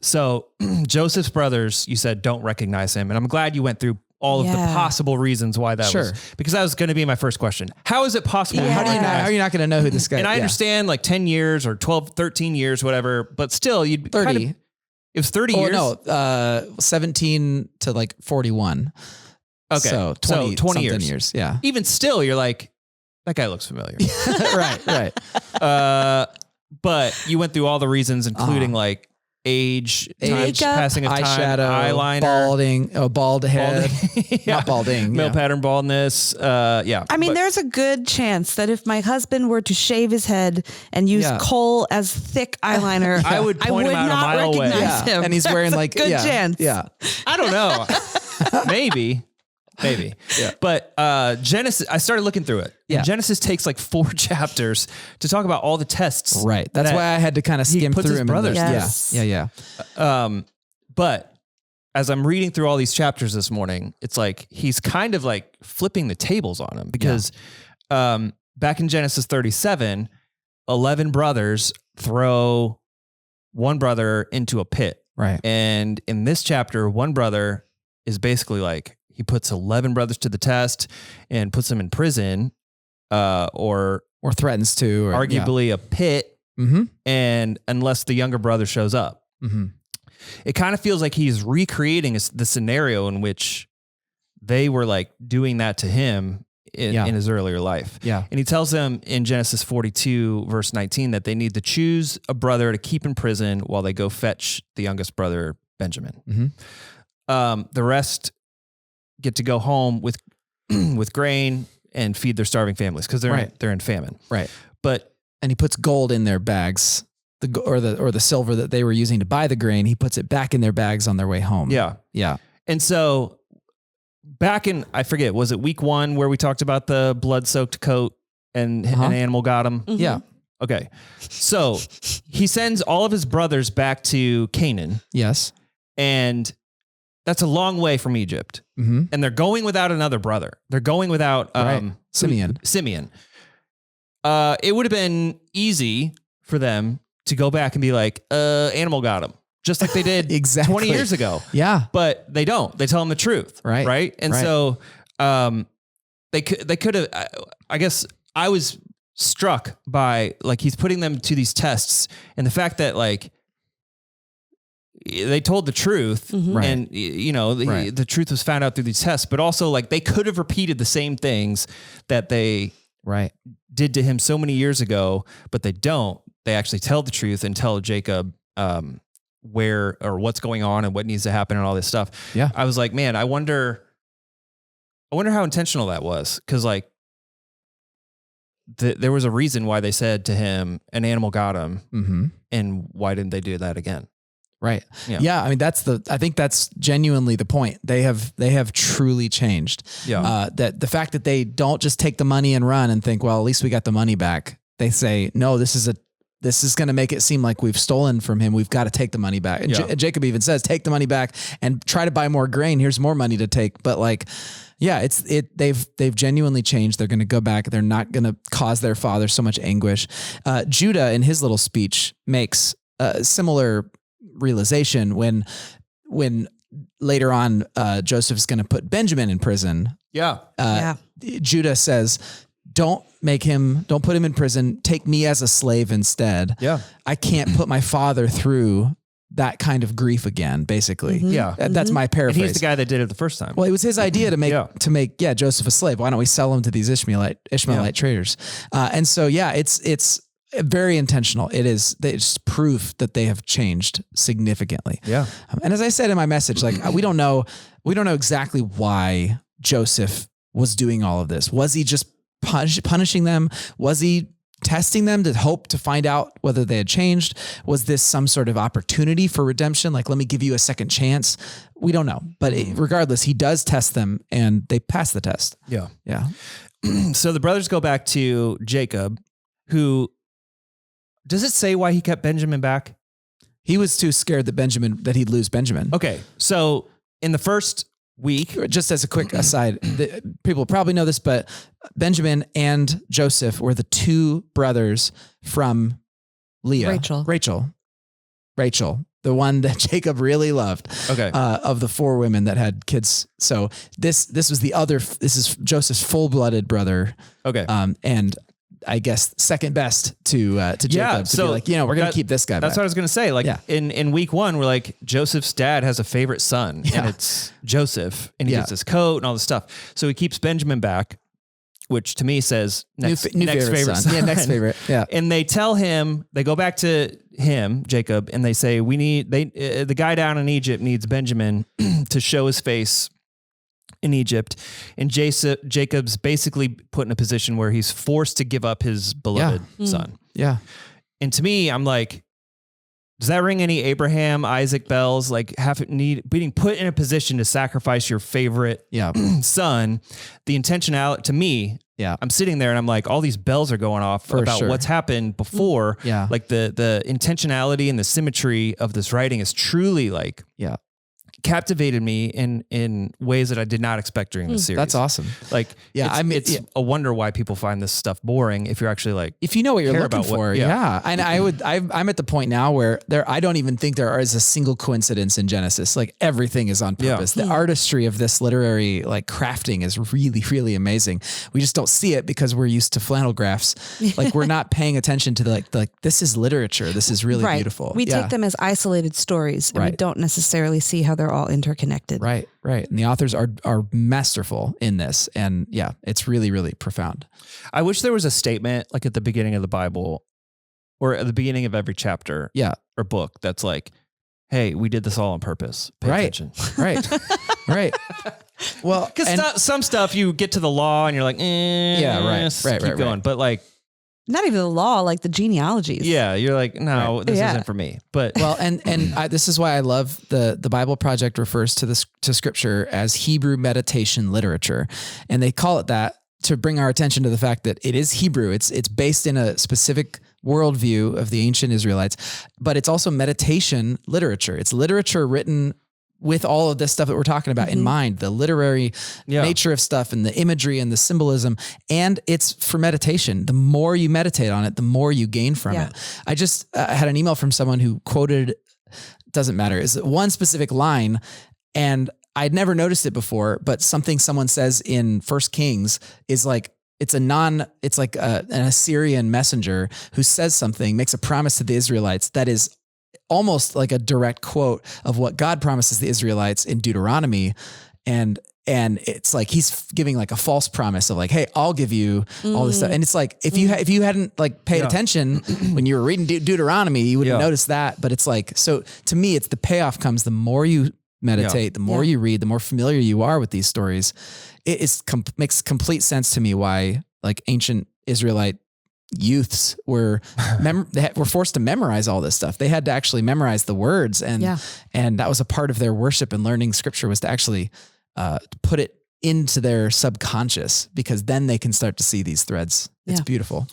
So Joseph's brothers, you said, don't recognize him. And I'm glad you went through all of the possible reasons why that was, because that was going to be my first question. How is it possible? How are you not going to know who this guy is? And I understand like 10 years or 12, 13 years, whatever, but still you'd 30. it was 30 years. No, 17 to like 41. Okay. So 20 years. Yeah. Even still, you're like, that guy looks familiar. Right. But you went through all the reasons, including like age, passing of time, eyeshadow, eyeliner, bald head, not balding, male pattern baldness. I mean, there's a good chance that if my husband were to shave his head and use coal as thick eyeliner, I would point him out not a mile away. recognize him. And he's wearing like good chance. Yeah, I don't know, maybe. Yeah. But Genesis, I started looking through it. Yeah. Genesis takes like 4 chapters to talk about all the tests. Right. That's why I had to kind of skim through him. Brothers. Yeah. But as I'm reading through all these chapters this morning, it's like he's kind of like flipping the tables on him because back in Genesis 37, 11 brothers throw one brother into a pit. Right. And in this chapter, one brother is basically like, he puts 11 brothers to the test and puts them in prison, or threatens to, or arguably a pit. Mm-hmm. And unless the younger brother shows up, it kind of feels like he's recreating the scenario in which they were like doing that to him in his earlier life. Yeah. And he tells them in Genesis 42, verse 19, that they need to choose a brother to keep in prison while they go fetch the youngest brother, Benjamin. Mm-hmm. The rest get to go home with with grain and feed their starving families because they're in famine. Right. And he puts gold in their bags, or the silver that they were using to buy the grain. He puts it back in their bags on their way home. Yeah. Yeah. And so back in, I forget, was it week 1 where we talked about the blood-soaked coat and an animal got him? Mm-hmm. Yeah. Okay. So he sends all of his brothers back to Canaan. Yes. And that's a long way from Egypt. Mm-hmm. And they're going without another brother. They're going without Simeon. It would have been easy for them to go back and be like, animal got him. Just like they did exactly 20 years ago. Yeah. But they don't. They tell them the truth. Right. Right. And so they could have, I guess I was struck by like, he's putting them to these tests and the fact that like, they told the truth and the truth was found out through these tests, but also like they could have repeated the same things that they did to him so many years ago, but they don't. They actually tell the truth and tell Jacob where or what's going on and what needs to happen and all this stuff. Yeah. I was like, man, I wonder how intentional that was. Cause like there was a reason why they said to him, an animal got him. Mm-hmm. And why didn't they do that again? Right. Yeah. I mean, I think that's genuinely the point. They have truly changed. Yeah. That the fact that they don't just take the money and run and think, well, at least we got the money back. They say, no, this is going to make it seem like we've stolen from him. We've got to take the money back. And Jacob even says, take the money back and try to buy more grain. Here's more money to take. But like, yeah, they've genuinely changed. They're going to go back. They're not going to cause their father so much anguish. Judah in his little speech makes a similar realization when later on Joseph's going to put Benjamin in prison. Judah says, don't put him in prison. Take me as a slave instead. Yeah. I can't put my father through that kind of grief again, basically. Mm-hmm. Yeah. That's my paraphrase. And he's the guy that did it the first time. Well, it was his idea to make Joseph a slave. Why don't we sell him to these Ishmaelite traders? And so, it's very intentional. It's proof that they have changed significantly. Yeah. And as I said in my message, like we don't know exactly why Joseph was doing all of this. Was he just punishing them? Was he testing them to hope to find out whether they had changed? Was this some sort of opportunity for redemption? Like, let me give you a second chance. We don't know. But regardless, he does test them and they pass the test. Yeah. Yeah. So the brothers go back to Jacob, who, does it say why he kept Benjamin back? He was too scared that he'd lose Benjamin. Okay. So in the first week, just as a quick aside, people probably know this, but Benjamin and Joseph were the two brothers from Leah. Rachel, the one that Jacob really loved. Okay. Of the 4 women that had kids. So this is Joseph's full-blooded brother. Okay. And I guess second best to Jacob to be like, we're going to keep this guy That's back. what I was going to say. Like in week 1, we're like, Joseph's dad has a favorite son and it's Joseph and he gets his coat and all this stuff. So he keeps Benjamin back, which to me says next favorite son. Yeah, next favorite. Yeah. And they tell him, they go back to him, Jacob, and they say, the guy down in Egypt needs Benjamin to show his face in Egypt. And Jacob's basically put in a position where he's forced to give up his beloved son. Yeah. And to me, I'm like, does that ring any Abraham, Isaac bells? Like being put in a position to sacrifice your favorite son, the intentionality to me, I'm sitting there and I'm like, all these bells are going off about what's happened before. Yeah. Like the intentionality and the symmetry of this writing is truly like, captivated me in ways that I did not expect during the series. That's awesome. Like, Yeah, it's a wonder why people find this stuff boring if you're actually like, If you know what you're care looking about what- for, yeah. And I'm at the point now where I don't even think there is a single coincidence in Genesis. Like everything is on Yeah. purpose. The artistry of this literary like crafting is really, really amazing. We just don't see it because we're used to flannel graphs. Like we're not paying attention to like this is literature. This is really beautiful. We take them as isolated stories, and we Right. don't necessarily see how they're all interconnected. Right. And the authors are masterful in this. And yeah, it's really, really profound. I wish there was a statement like at the beginning of the Bible or at the beginning of every chapter Yeah. or book that's like, hey, we did this all on purpose. Pay Right. attention. Right. Well, Because some stuff you get to the law and you're like, Yeah, right, just right, keep right, going. right. But like, Not even the law, like the genealogies. yeah, you're like, no, this Yeah. isn't for me. But well, and this is why I love the Bible Project refers to scripture as Hebrew meditation literature, and they call it that to bring our attention to the fact that it is Hebrew. It's based in a specific worldview of the ancient Israelites, but it's also meditation literature. It's literature written with all of this stuff that we're talking about in mind, the literary nature of stuff and the imagery and the symbolism. And it's for meditation. The more you meditate on it, the more you gain from it. I just had an email from someone who quoted, doesn't matter, is one specific line. And I'd never noticed it before, but something someone says in 1 Kings is like, it's like an Assyrian messenger who says something, makes a promise to the Israelites that is almost like a direct quote of what God promises the Israelites in Deuteronomy. And it's like he's giving like a false promise of like, hey, I'll give you all this stuff. And it's like if you hadn't like paid attention when you were reading Deuteronomy, you wouldn't notice that. But it's like, so to me, it's the payoff comes the more you meditate, the more you read, the more familiar you are with these stories. It makes complete sense to me why like ancient Israelite youths were forced to memorize all this stuff. They had to actually memorize the words, and that was a part of their worship and learning scripture was to actually put it into their subconscious, because then they can start to see these threads. It's beautiful.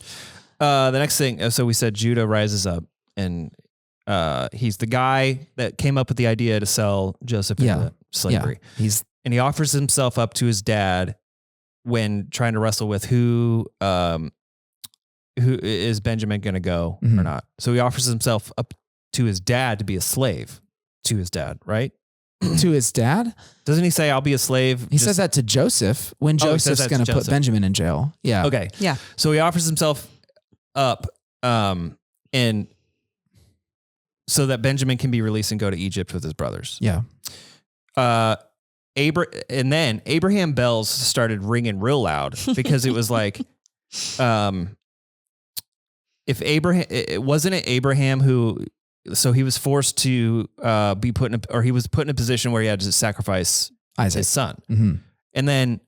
the next thing, so we said Judah rises up, and he's the guy that came up with the idea to sell Joseph into slavery. And he offers himself up to his dad when trying to wrestle with who is Benjamin going to go or not. So he offers himself up to his dad to be a slave to his dad, right? To his dad? Doesn't he say, I'll be a slave? He says that to Joseph when Joseph's going to put Benjamin in jail. Yeah. Okay. Yeah. So he offers himself up and so that Benjamin can be released and go to Egypt with his brothers. Yeah. And then Abraham bells started ringing real loud because it was like, if Abraham, wasn't it Abraham who, so he was forced to be put in he was put in a position where he had to sacrifice Isaac, his son. Mm-hmm. And then,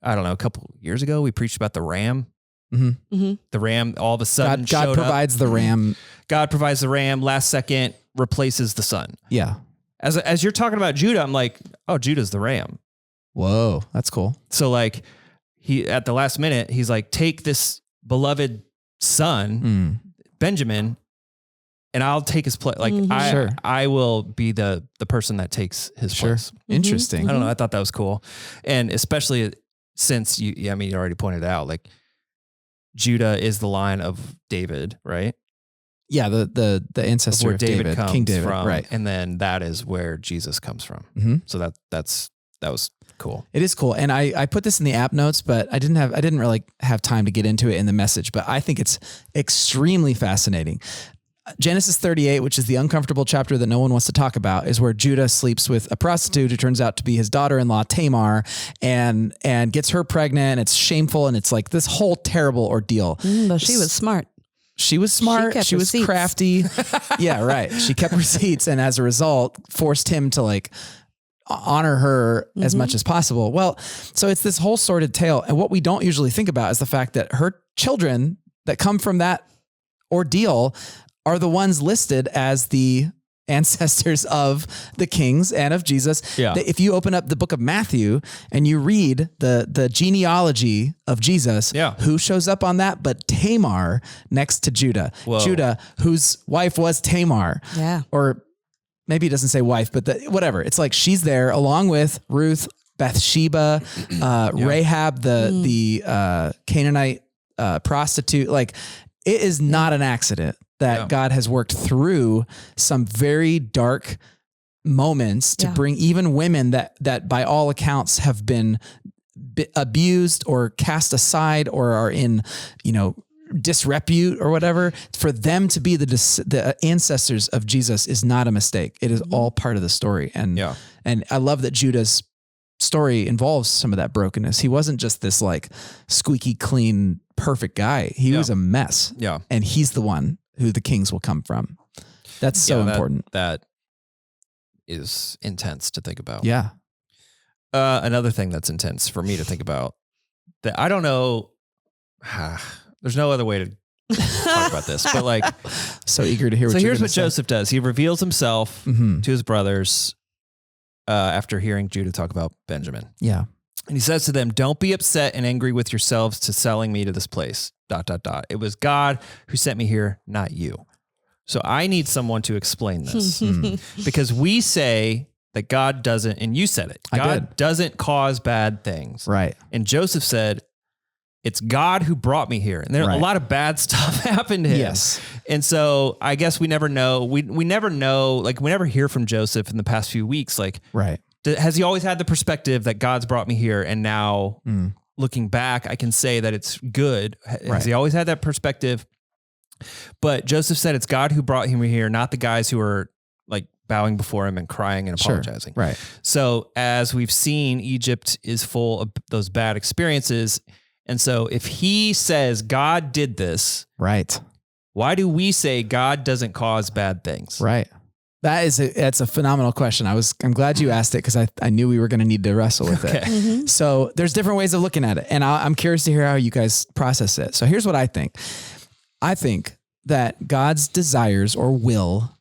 I don't know, a couple years ago, we preached about the ram. Mm-hmm. Mm-hmm. The ram all of a sudden God provides up. the ram. God provides the ram, last second replaces the son. Yeah. As you're talking about Judah, I'm like, oh, Judah's the ram. Whoa, that's cool. So like he, at the last minute, he's like, take this beloved son, Benjamin, and I'll take his place. Like I will be the person that takes his place. Interesting. I don't know. I thought that was cool. And especially since you already pointed out, like Judah is the line of David, right? Yeah. The ancestor where of David comes King David, from, right? And then that is where Jesus comes from. Mm-hmm. So that was cool. It is cool. And I put this in the app notes, but I didn't really have time to get into it in the message, but I think it's extremely fascinating. Genesis 38, which is the uncomfortable chapter that no one wants to talk about, is where Judah sleeps with a prostitute who turns out to be his daughter-in-law, Tamar, and gets her pregnant. And it's shameful. And it's like this whole terrible ordeal. But she was smart. She was smart. She was crafty. Yeah, right. She kept receipts. And as a result, forced him to like honor her as much as possible. Well, so it's this whole sordid tale. And what we don't usually think about is the fact that her children that come from that ordeal are the ones listed as the ancestors of the kings and of Jesus. Yeah. If you open up the book of Matthew and you read the genealogy of Jesus, who shows up on that but Tamar next to Judah? Whoa. Judah, whose wife was Tamar. Yeah. Or maybe it doesn't say wife, but whatever. It's like she's there along with Ruth, Bathsheba, Rahab, the Canaanite prostitute. Like, it is not an accident that God has worked through some very dark moments to bring even women that by all accounts have been abused or cast aside or are in, disrepute or whatever. For them to be the ancestors of Jesus is not a mistake. It is all part of the story. And I love that Judah's story involves some of that brokenness. He wasn't just this like squeaky clean, perfect guy. He was a mess. Yeah. And he's the one who the kings will come from. That's so important. That is intense to think about. Yeah. Another thing that's intense for me to think about that I don't know. There's no other way to talk about this, but like, so eager to hear. So here's what Joseph does. He reveals himself to his brothers after hearing Judah talk about Benjamin. Yeah. And he says to them, "Don't be upset and angry with yourselves to selling me to this place. ... It was God who sent me here, not you." So I need someone to explain this because we say that God doesn't, and you said it, God doesn't cause bad things. Right. And Joseph said, it's God who brought me here. And there a lot of bad stuff happened to him. Yes. And so I guess we never know. We never know, like we never hear from Joseph in the past few weeks. Like, has he always had the perspective that God's brought me here? And now looking back, I can say that it's good. Has he always had that perspective? But Joseph said it's God who brought him here, not the guys who are like bowing before him and crying and apologizing. Right. So as we've seen, Egypt is full of those bad experiences. And so if he says God did this, why do we say God doesn't cause bad things? Right. That's a phenomenal question. I'm glad you asked it because I knew we were going to need to wrestle with it. So there's different ways of looking at it. And I'm curious to hear how you guys process it. So here's what I think. I think that God's desires or will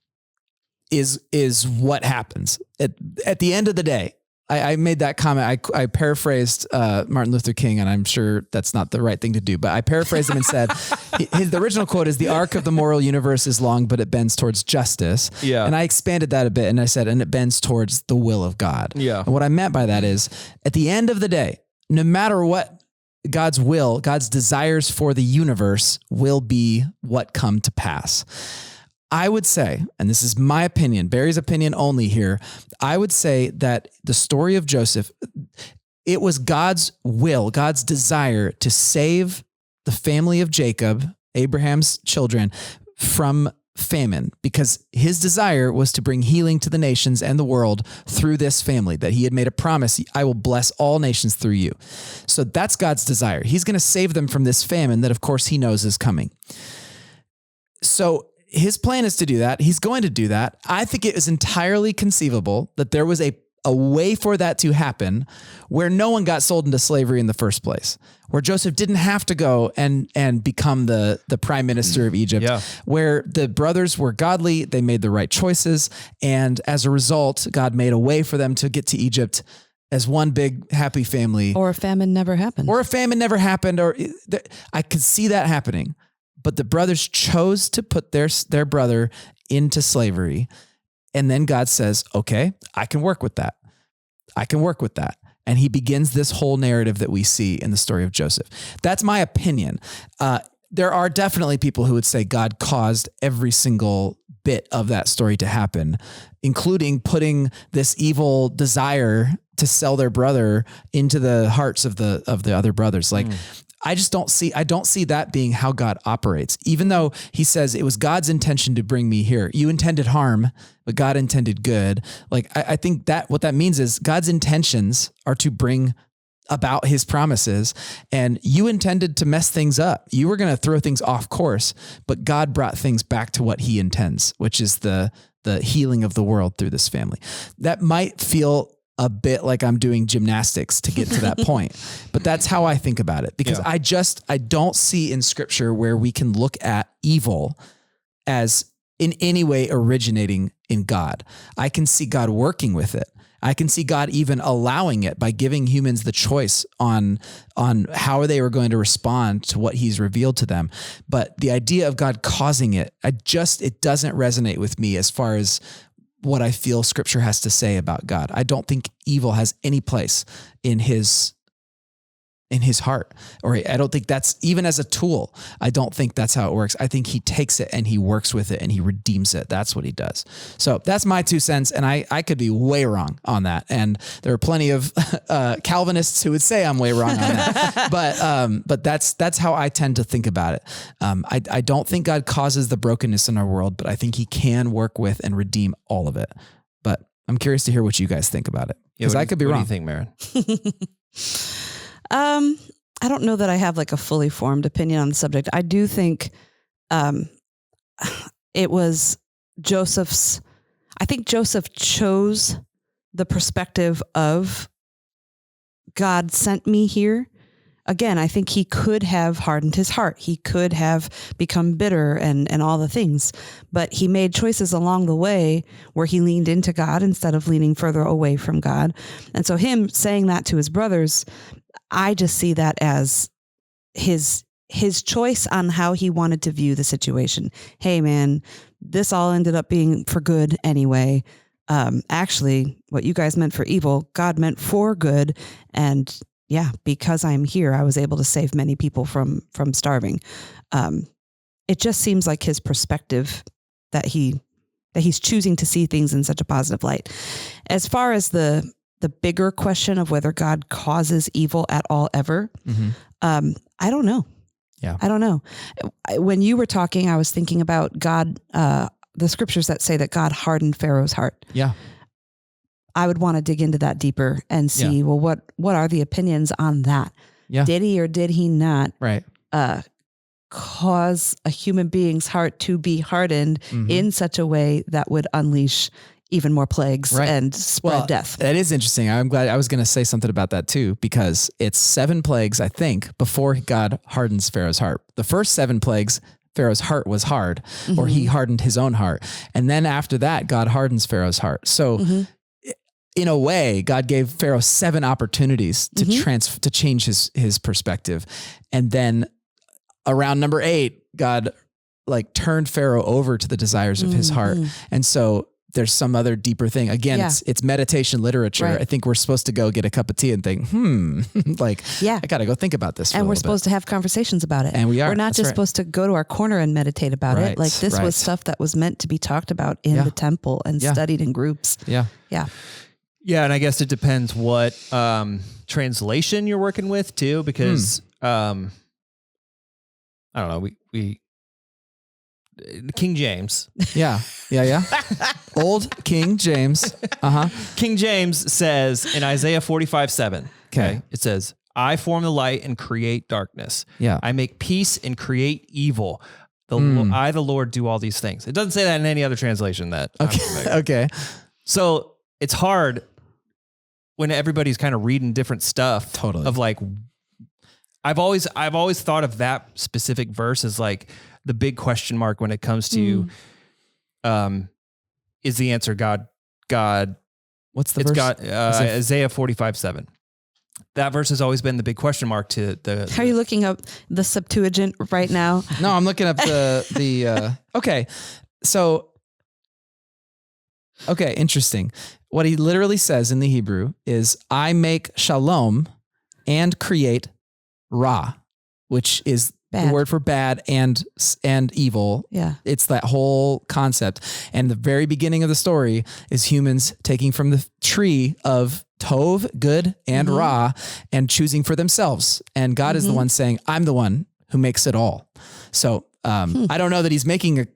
is what happens at the end of the day. I made that comment. I paraphrased Martin Luther King, and I'm sure that's not the right thing to do, but I paraphrased him and said, the original quote is, "The arc of the moral universe is long, but it bends towards justice." Yeah. And I expanded that a bit, and I said, and it bends towards the will of God. Yeah. And what I meant by that is, at the end of the day, no matter what, God's will, God's desires for the universe will be what come to pass. I would say, and this is my opinion, Barry's opinion only here, I would say that the story of Joseph, it was God's will, God's desire to save the family of Jacob, Abraham's children, from famine, because his desire was to bring healing to the nations and the world through this family, that he had made a promise, I will bless all nations through you. So that's God's desire. He's going to save them from this famine that, of course, he knows is coming. So his plan is to do that. He's going to do that. I think it is entirely conceivable that there was a way for that to happen where no one got sold into slavery in the first place, where Joseph didn't have to go and become the prime minister of Egypt, where the brothers were godly, they made the right choices, and as a result, God made a way for them to get to Egypt as one big happy family. Or a famine never happened. Or I could see that happening. But the brothers chose to put their brother into slavery. And then God says, okay, I can work with that. And he begins this whole narrative that we see in the story of Joseph. That's my opinion. There are definitely people who would say God caused every single bit of that story to happen, including putting this evil desire to sell their brother into the hearts of the other brothers. I don't see that being how God operates, even though he says it was God's intention to bring me here. You intended harm, but God intended good. I think that what that means is God's intentions are to bring about his promises, and you intended to mess things up. You were going to throw things off course, but God brought things back to what he intends, which is the healing of the world through this family. That might feel a bit like I'm doing gymnastics to get to that point, but that's how I think about it, because I don't see in scripture where we can look at evil as in any way originating in God. I can see God working with it. I can see God even allowing it by giving humans the choice on how they were going to respond to what he's revealed to them. But the idea of God causing it, it doesn't resonate with me as far as what I feel Scripture has to say about God. I don't think evil has any place in his heart, or I don't think that's even as a tool. I don't think that's how it works. I think he takes it and he works with it and he redeems it. That's what he does. So that's my 2 cents. And I could be way wrong on that. And there are plenty of Calvinists who would say I'm way wrong on that. But that's how I tend to think about it. I don't think God causes the brokenness in our world, but I think he can work with and redeem all of it. But I'm curious to hear what you guys think about it, because I could be wrong. What do you think, Maren? I don't know that I have like a fully formed opinion on the subject. I do think it was Joseph's. I think Joseph chose the perspective of God sent me here. Again, I think he could have hardened his heart. He could have become bitter and all the things, but he made choices along the way where he leaned into God instead of leaning further away from God. And so him saying that to his brothers, I just see that as his choice on how he wanted to view the situation. Hey man, this all ended up being for good anyway. Actually, what you guys meant for evil, God meant for good. And yeah, because I'm here, I was able to save many people from starving. It just seems like his perspective that he's choosing to see things in such a positive light. As far as the bigger question of whether God causes evil at all ever, I don't know. Yeah. I don't know. When you were talking, I was thinking about God, the scriptures that say that God hardened Pharaoh's heart. Yeah. I would want to dig into that deeper and see, well, what are the opinions on that? Yeah. Did he or did he not Right. cause a human being's heart to be hardened in such a way that would unleash even more plagues and spread death? That is interesting. I'm glad. I was going to say something about that too, because it's 7 plagues, I think, before God hardens Pharaoh's heart. The first 7 plagues, Pharaoh's heart was hard, or he hardened his own heart. And then after that, God hardens Pharaoh's heart. So in a way, God gave Pharaoh 7 opportunities to to change his perspective. And then around number 8, God like turned Pharaoh over to the desires of his heart. And so there's some other deeper thing. Again, it's meditation literature. Right. I think we're supposed to go get a cup of tea and think, like, I got to go think about this for a And we're little supposed to have conversations about it. And we are. We're not That's just right. supposed to go to our corner and meditate about Right, it. Like this was stuff that was meant to be talked about in the temple and studied in groups. Yeah. Yeah. Yeah, and I guess it depends what translation you're working with too, because I don't know. We King James. Yeah. Old King James. King James says in Isaiah 45:7. Okay. It says, "I form the light and create darkness. Yeah. I make peace and create evil. I, the Lord, do all these things." It doesn't say that in any other translation that. Okay. So it's hard when everybody's kind of reading different stuff. Totally. Of like, I've always thought of that specific verse as like the big question mark when it comes to, is the answer God? What's the It's verse? God. Isaiah 45:7. That verse has always been the big question mark to the. Are you looking up the Septuagint right now? No, I'm looking up the okay. So, okay, interesting. What he literally says in the Hebrew is, I make shalom and create ra, which is Bad. the word for bad and evil. Yeah. It's that whole concept. And the very beginning of the story is humans taking from the tree of Tov, good, and Ra, and choosing for themselves. And God is the one saying, I'm the one who makes it all. So I don't know that he's making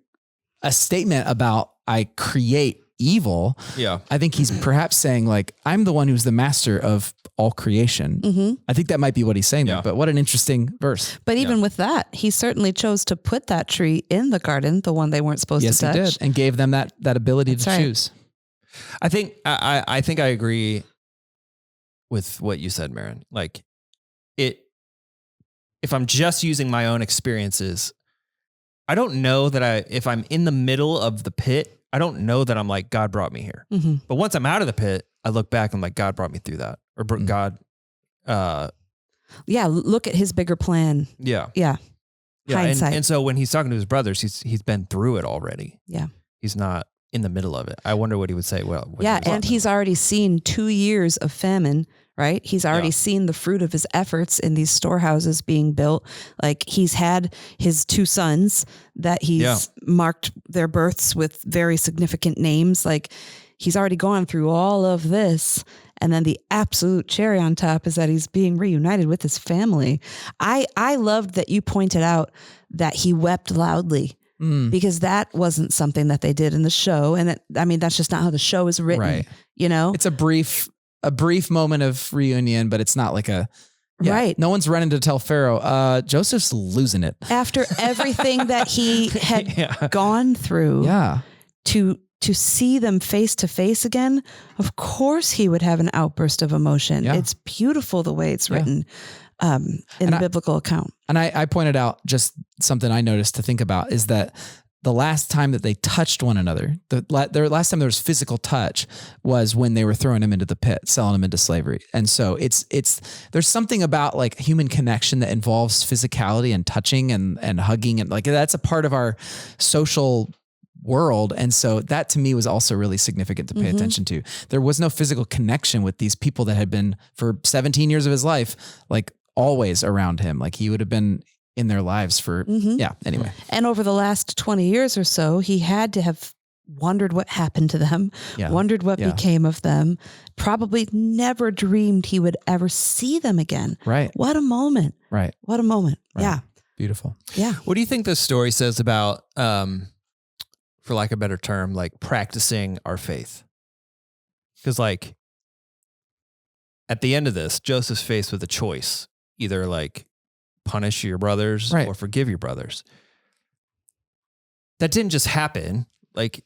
a statement about I create evil. Yeah. I think he's perhaps saying like, I'm the one who's the master of all creation. I think that might be what he's saying there, but what an interesting verse. But even with that, he certainly chose to put that tree in the garden, the one they weren't supposed to touch. Yes, he did. And gave them that ability to choose. I think I agree with what you said, Maren. Like if I'm just using my own experiences, I don't know that if I'm in the middle of the pit, I don't know that I'm like, God brought me here. But once I'm out of the pit, I look back and I'm like, God brought me through that. Or God. Look at his bigger plan. Yeah. Yeah. Yeah. Hindsight. And so when he's talking to his brothers, he's been through it already. Yeah. He's not in the middle of it. I wonder what he would say. Well, when Yeah, he was and he's already seen 2 years of famine, right? He's already seen the fruit of his efforts in these storehouses being built. Like he's had his 2 sons that he's marked their births with very significant names. Like he's already gone through all of this. And then the absolute cherry on top is that he's being reunited with his family. I loved that you pointed out that he wept loudly. Because that wasn't something that they did in the show. And that's just not how the show is written, Right. you know? It's a brief moment of reunion, but it's not like Right. No one's running to tell Pharaoh, Joseph's losing it. After everything that he had gone through to see them face to face again, of course he would have an outburst of emotion. Yeah. It's beautiful the way it's written in the biblical account. And I pointed out just something I noticed to think about is that the last time that they touched one another, the last time there was physical touch was when they were throwing him into the pit, selling him into slavery. And so there's something about like human connection that involves physicality and touching and hugging. And like, that's a part of our social world. And so that to me was also really significant to pay attention to. There was no physical connection with these people that had been for 17 years of his life, like always around him. Like he would have been in their lives for, anyway. And over the last 20 years or so, he had to have wondered what happened to them, wondered what became of them, probably never dreamed he would ever see them again. Right. What a moment. Right. What a moment. Right. Yeah. Beautiful. Yeah. What do you think this story says about, for lack of a better term, like practicing our faith? Because like at the end of this, Joseph's faced with a choice, either like punish your brothers or forgive your brothers. That didn't just happen. Like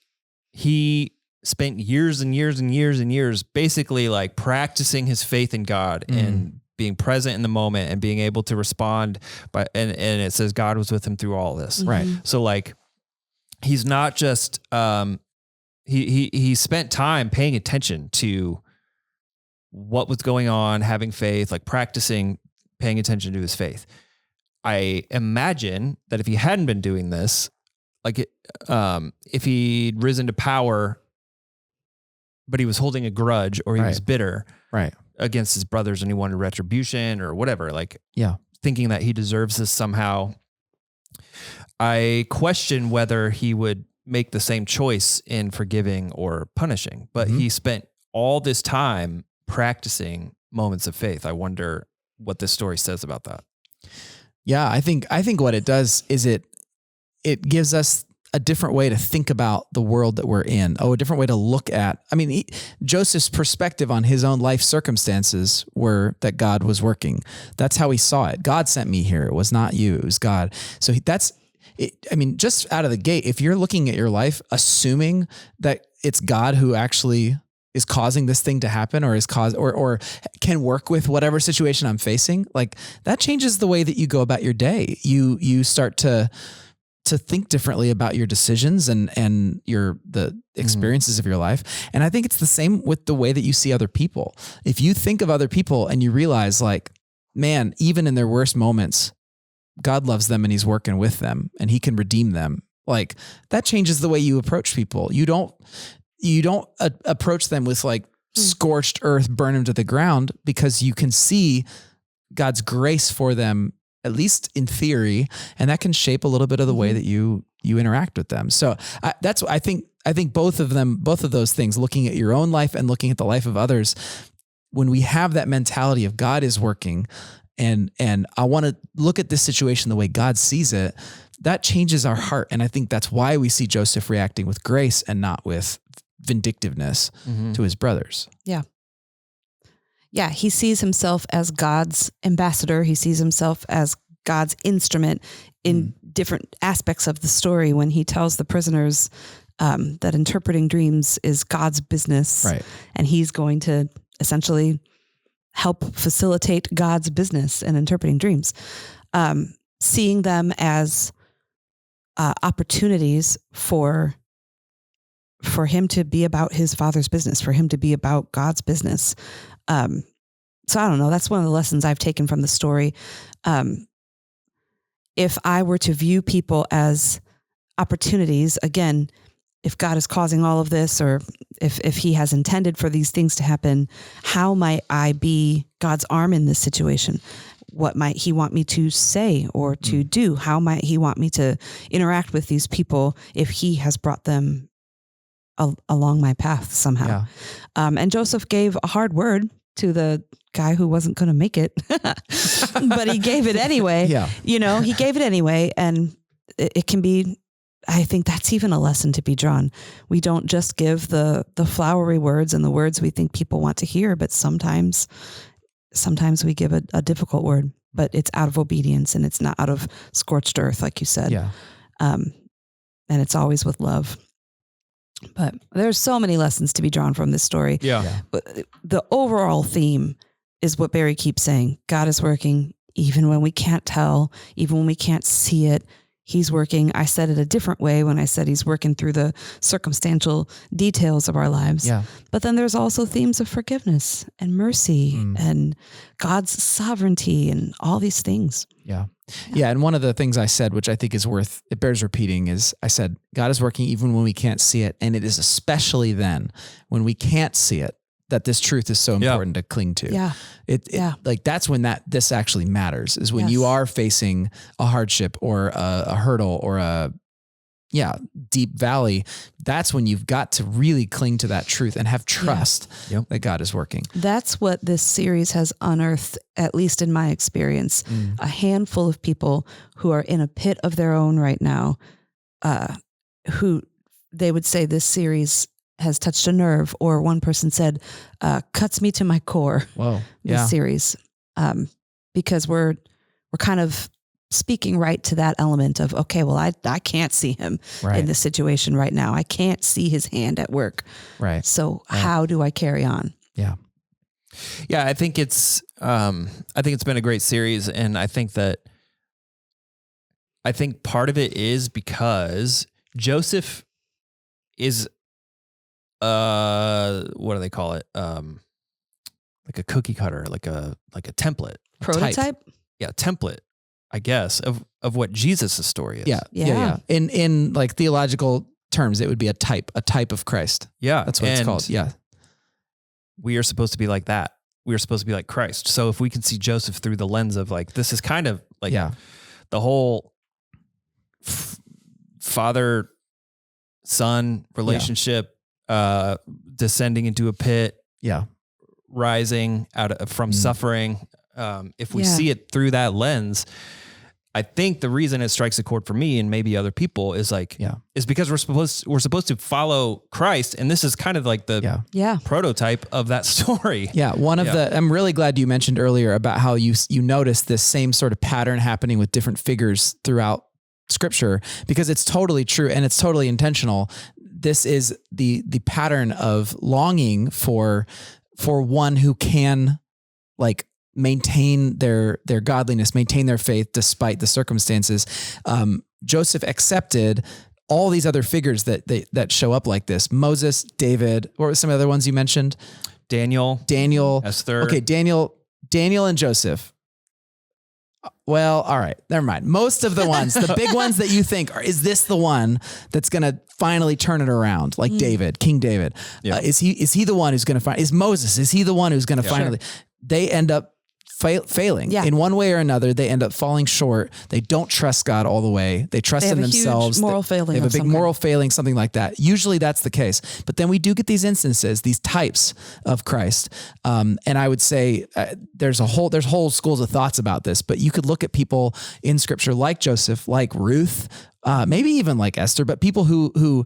he spent years and years and years and years basically like practicing his faith in God and being present in the moment and being able to respond and it says God was with him through all this. Right. So like he's not just he spent time paying attention to what was going on, having faith, like practicing paying attention to his faith. I imagine that if he hadn't been doing this, like if he'd risen to power, but he was holding a grudge or he was bitter against his brothers and he wanted retribution or whatever, like thinking that he deserves this somehow, I question whether he would make the same choice in forgiving or punishing, but he spent all this time practicing moments of faith. I wonder what this story says about that. Yeah, I think what it does is it gives us a different way to think about the world that we're in. A different way to look at. I mean, Joseph's perspective on his own life circumstances were that God was working. That's how he saw it. God sent me here. It was not you. It was God. So that's it. I mean, just out of the gate, if you're looking at your life assuming that it's God who actually is causing this thing to happen or or can work with whatever situation I'm facing, like that changes the way that you go about your day. You start to think differently about your decisions and the experiences of your life. And I think it's the same with the way that you see other people. If you think of other people and you realize like, man, even in their worst moments, God loves them and he's working with them and he can redeem them. Like that changes the way you approach people. You don't approach them with like scorched earth, burn them to the ground, because you can see God's grace for them, at least in theory, and that can shape a little bit of the way that you interact with them. So I think both of those things, looking at your own life and looking at the life of others, when we have that mentality of God is working and I want to look at this situation the way God sees it, that changes our heart. And I think that's why we see Joseph reacting with grace and not with vindictiveness to his brothers. Yeah. Yeah. He sees himself as God's ambassador. He sees himself as God's instrument in different aspects of the story when he tells the prisoners that interpreting dreams is God's business. Right. And he's going to essentially help facilitate God's business in interpreting dreams. Seeing them as opportunities for him to be about his Father's business, for him to be about God's business. So I don't know. That's one of the lessons I've taken from the story. If I were to view people as opportunities, again, if God is causing all of this, or if he has intended for these things to happen, how might I be God's arm in this situation? What might he want me to say or to do? How might he want me to interact with these people if he has brought them along my path somehow? Yeah. And Joseph gave a hard word to the guy who wasn't going to make it, but he gave it anyway. Yeah. He gave it anyway. And it can be, I think that's even a lesson to be drawn. We don't just give the flowery words and the words we think people want to hear, but sometimes we give a difficult word, but it's out of obedience and it's not out of scorched earth, like you said. Yeah. And it's always with love. But there's so many lessons to be drawn from this story. Yeah. But the overall theme is what Barry keeps saying. God is working even when we can't tell, even when we can't see it. He's working. I said it a different way when I said he's working through the circumstantial details of our lives. Yeah. But then there's also themes of forgiveness and mercy and God's sovereignty and all these things. Yeah. Yeah. And one of the things I said, which I think is it bears repeating, is I said, God is working even when we can't see it. And it is especially then when we can't see it that this truth is so important to cling to. Yeah. It like that's when this actually matters, is when you are facing a hardship or a hurdle or a deep valley. That's when you've got to really cling to that truth and have trust that God is working. That's what this series has unearthed, at least in my experience. A handful of people who are in a pit of their own right now, who they would say this series has touched a nerve, or one person said, cuts me to my core. Whoa. This series, because we're kind of speaking right to that element of, okay, well, I can't see him in this situation right now. I can't see his hand at work. Right. So how do I carry on? Yeah. Yeah. I think it's been a great series. And I think part of it is because Joseph is, what do they call it? Like a cookie cutter, like a template. Prototype? Yeah. Template, I guess, of what Jesus' story is. Yeah. In like theological terms, it would be a type of Christ. Yeah. That's what it's called. Yeah. We are supposed to be like that. We are supposed to be like Christ. So if we can see Joseph through the lens of like, this is kind of like the whole father-son relationship, descending into a pit, rising from suffering. If we see it through that lens, I think the reason it strikes a chord for me and maybe other people is because we're supposed to follow Christ, and this is kind of like the prototype of that story. Yeah, I'm really glad you mentioned earlier about how you noticed this same sort of pattern happening with different figures throughout Scripture, because it's totally true and it's totally intentional. This is the pattern of longing for one who can like maintain their godliness, maintain their faith despite the circumstances. Joseph accepted all these other figures that show up like this. Moses, David, what were some other ones you mentioned? Daniel, Esther. Okay, Daniel and Joseph. Well, all right, never mind. Most of the ones, the big ones that you think is this the one that's going to finally turn it around? Like David, King David. Yeah. Is he the one who's going to find? Is Moses? Is he the one who's going to finally? Sure. They end up failing in one way or another. They end up falling short. They don't trust God all the way. They trust in themselves. Huge moral failing. They have a big moral failing, something like that. Usually that's the case. But then we do get these instances, these types of Christ. And I would say there's whole schools of thoughts about this, but you could look at people in Scripture like Joseph, like Ruth, maybe even like Esther, but people who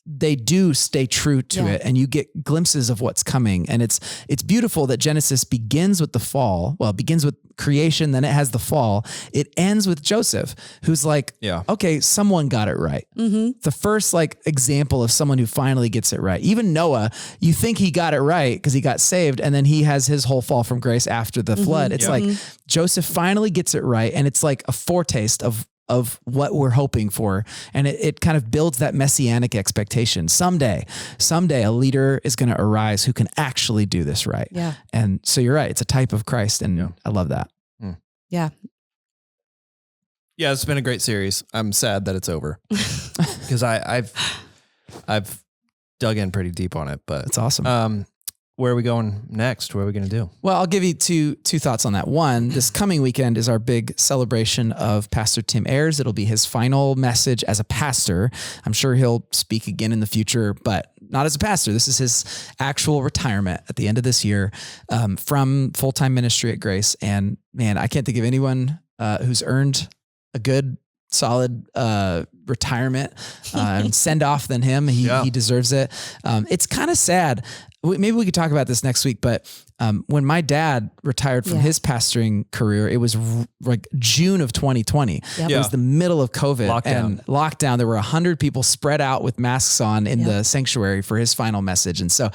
they do stay true to it, and you get glimpses of what's coming. And it's beautiful that Genesis begins with the fall. Well, it begins with creation, then it has the fall. It ends with Joseph, who's like, okay, someone got it right. Mm-hmm. The first like example of someone who finally gets it right. Even Noah, you think he got it right because he got saved, and then he has his whole fall from grace after the flood. It's like Joseph finally gets it right, and it's like a foretaste of what we're hoping for. And it kind of builds that messianic expectation. Someday a leader is going to arise who can actually do this right. Yeah. And so you're right. It's a type of Christ. And I love that. Yeah. Yeah. It's been a great series. I'm sad that it's over because I I've dug in pretty deep on it, but That's awesome. where are we going next? What are we going to do? Well, I'll give you two thoughts on that. One, this coming weekend is our big celebration of Pastor Tim Ayers. It'll be his final message as a pastor. I'm sure he'll speak again in the future, but not as a pastor. This is his actual retirement at the end of this year from full-time ministry at Grace. And man, I can't think of anyone who's earned a good, solid retirement and send off than him. He deserves it. It's kind of sad. Maybe we could talk about this next week, but when my dad retired from his pastoring career, it was like June of 2020. Yep. It was the middle of COVID and lockdown. There were 100 people spread out with masks on in the sanctuary for his final message. And so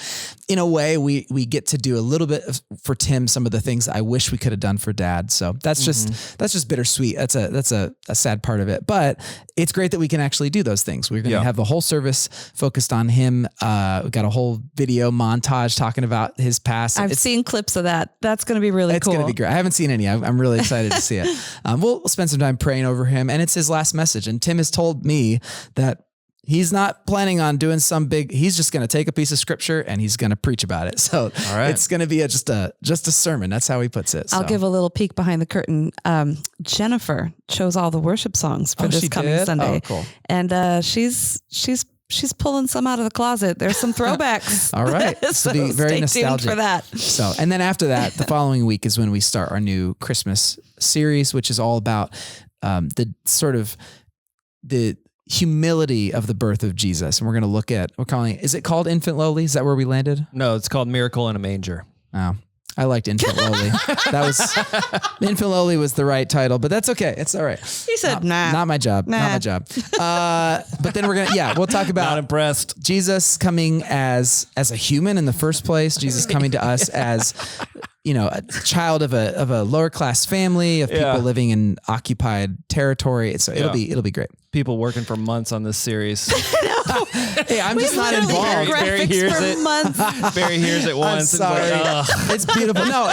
in a way, we get to do a little bit for Tim, some of the things I wish we could have done for Dad. So that's just bittersweet. That's a sad part of it, but it's great that we can actually do those things. We're going to have the whole service focused on him. We got a whole video montage talking about his past. I've seen clips of that. That's going to be really cool. It's going to be great. I haven't seen any. I'm really excited to see it. We'll spend some time praying over him, and it's his last message. And Tim has told me that he's not planning on doing he's just going to take a piece of scripture and he's going to preach about it. So it's going to be just a sermon. That's how he puts it. So. I'll give a little peek behind the curtain. Jennifer chose all the worship songs for this coming Sunday. Oh, cool. And she's pulling some out of the closet. There's some throwbacks. All right. So be very stay nostalgic tuned for that. So, and then after that, the following week is when we start our new Christmas series, which is all about the sort of the humility of the birth of Jesus. And we're going to look at, is it called Infant Lowly? Is that where we landed? No, it's called Miracle in a Manger. Oh, I liked Infant Lowly. Infant Lowly was the right title, but that's okay. It's all right. He said, not my job. Not my job. But then we'll talk about not impressed. Jesus coming as a human in the first place. Jesus coming to us as, a child of a lower class family of people living in occupied territory. So it'll be great. People working for months on this series. Hey, I'm just not involved. Barry hears it. Barry hears it once. I'm sorry. It's beautiful. No,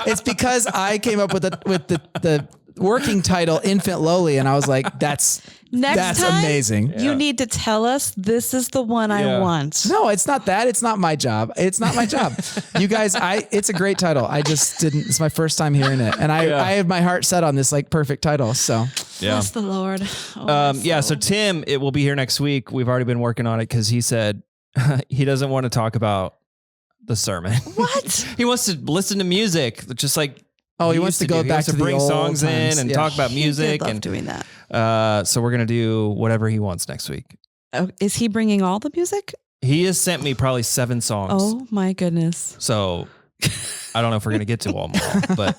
it's because I came up with the working title Infant Lowly, and I was like, that's time, amazing. You need to tell us this is the one I want. No, it's not that. It's not my job. It's not my job. You guys, it's a great title. I just didn't. It's my first time hearing it, and I have my heart set on this perfect title. So bless the Lord. So Tim, it will be here next week. We've already been working on it because he said he doesn't want to talk about the sermon. What? He wants to listen to music, just like. Oh, he wants to go back to bring the old songs times. in and talk about music and doing that. So we're gonna do whatever he wants next week. Oh, is he bringing all the music? He has sent me probably 7 songs. Oh my goodness! So I don't know if we're gonna get to them all, but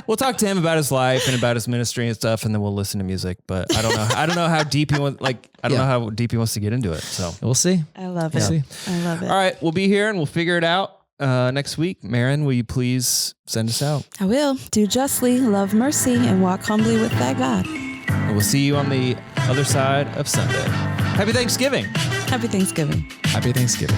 we'll talk to him about his life and about his ministry and stuff, and then we'll listen to music. But I don't know how deep he wants. I don't know how deep he wants to get into it. So we'll see. I love it. I love it. All right, we'll be here and we'll figure it out. Next week. Marin, will you please send us out? I will. Do justly, love mercy, and walk humbly with thy God. And we'll see you on the other side of Sunday. Happy Thanksgiving. Happy Thanksgiving. Happy Thanksgiving.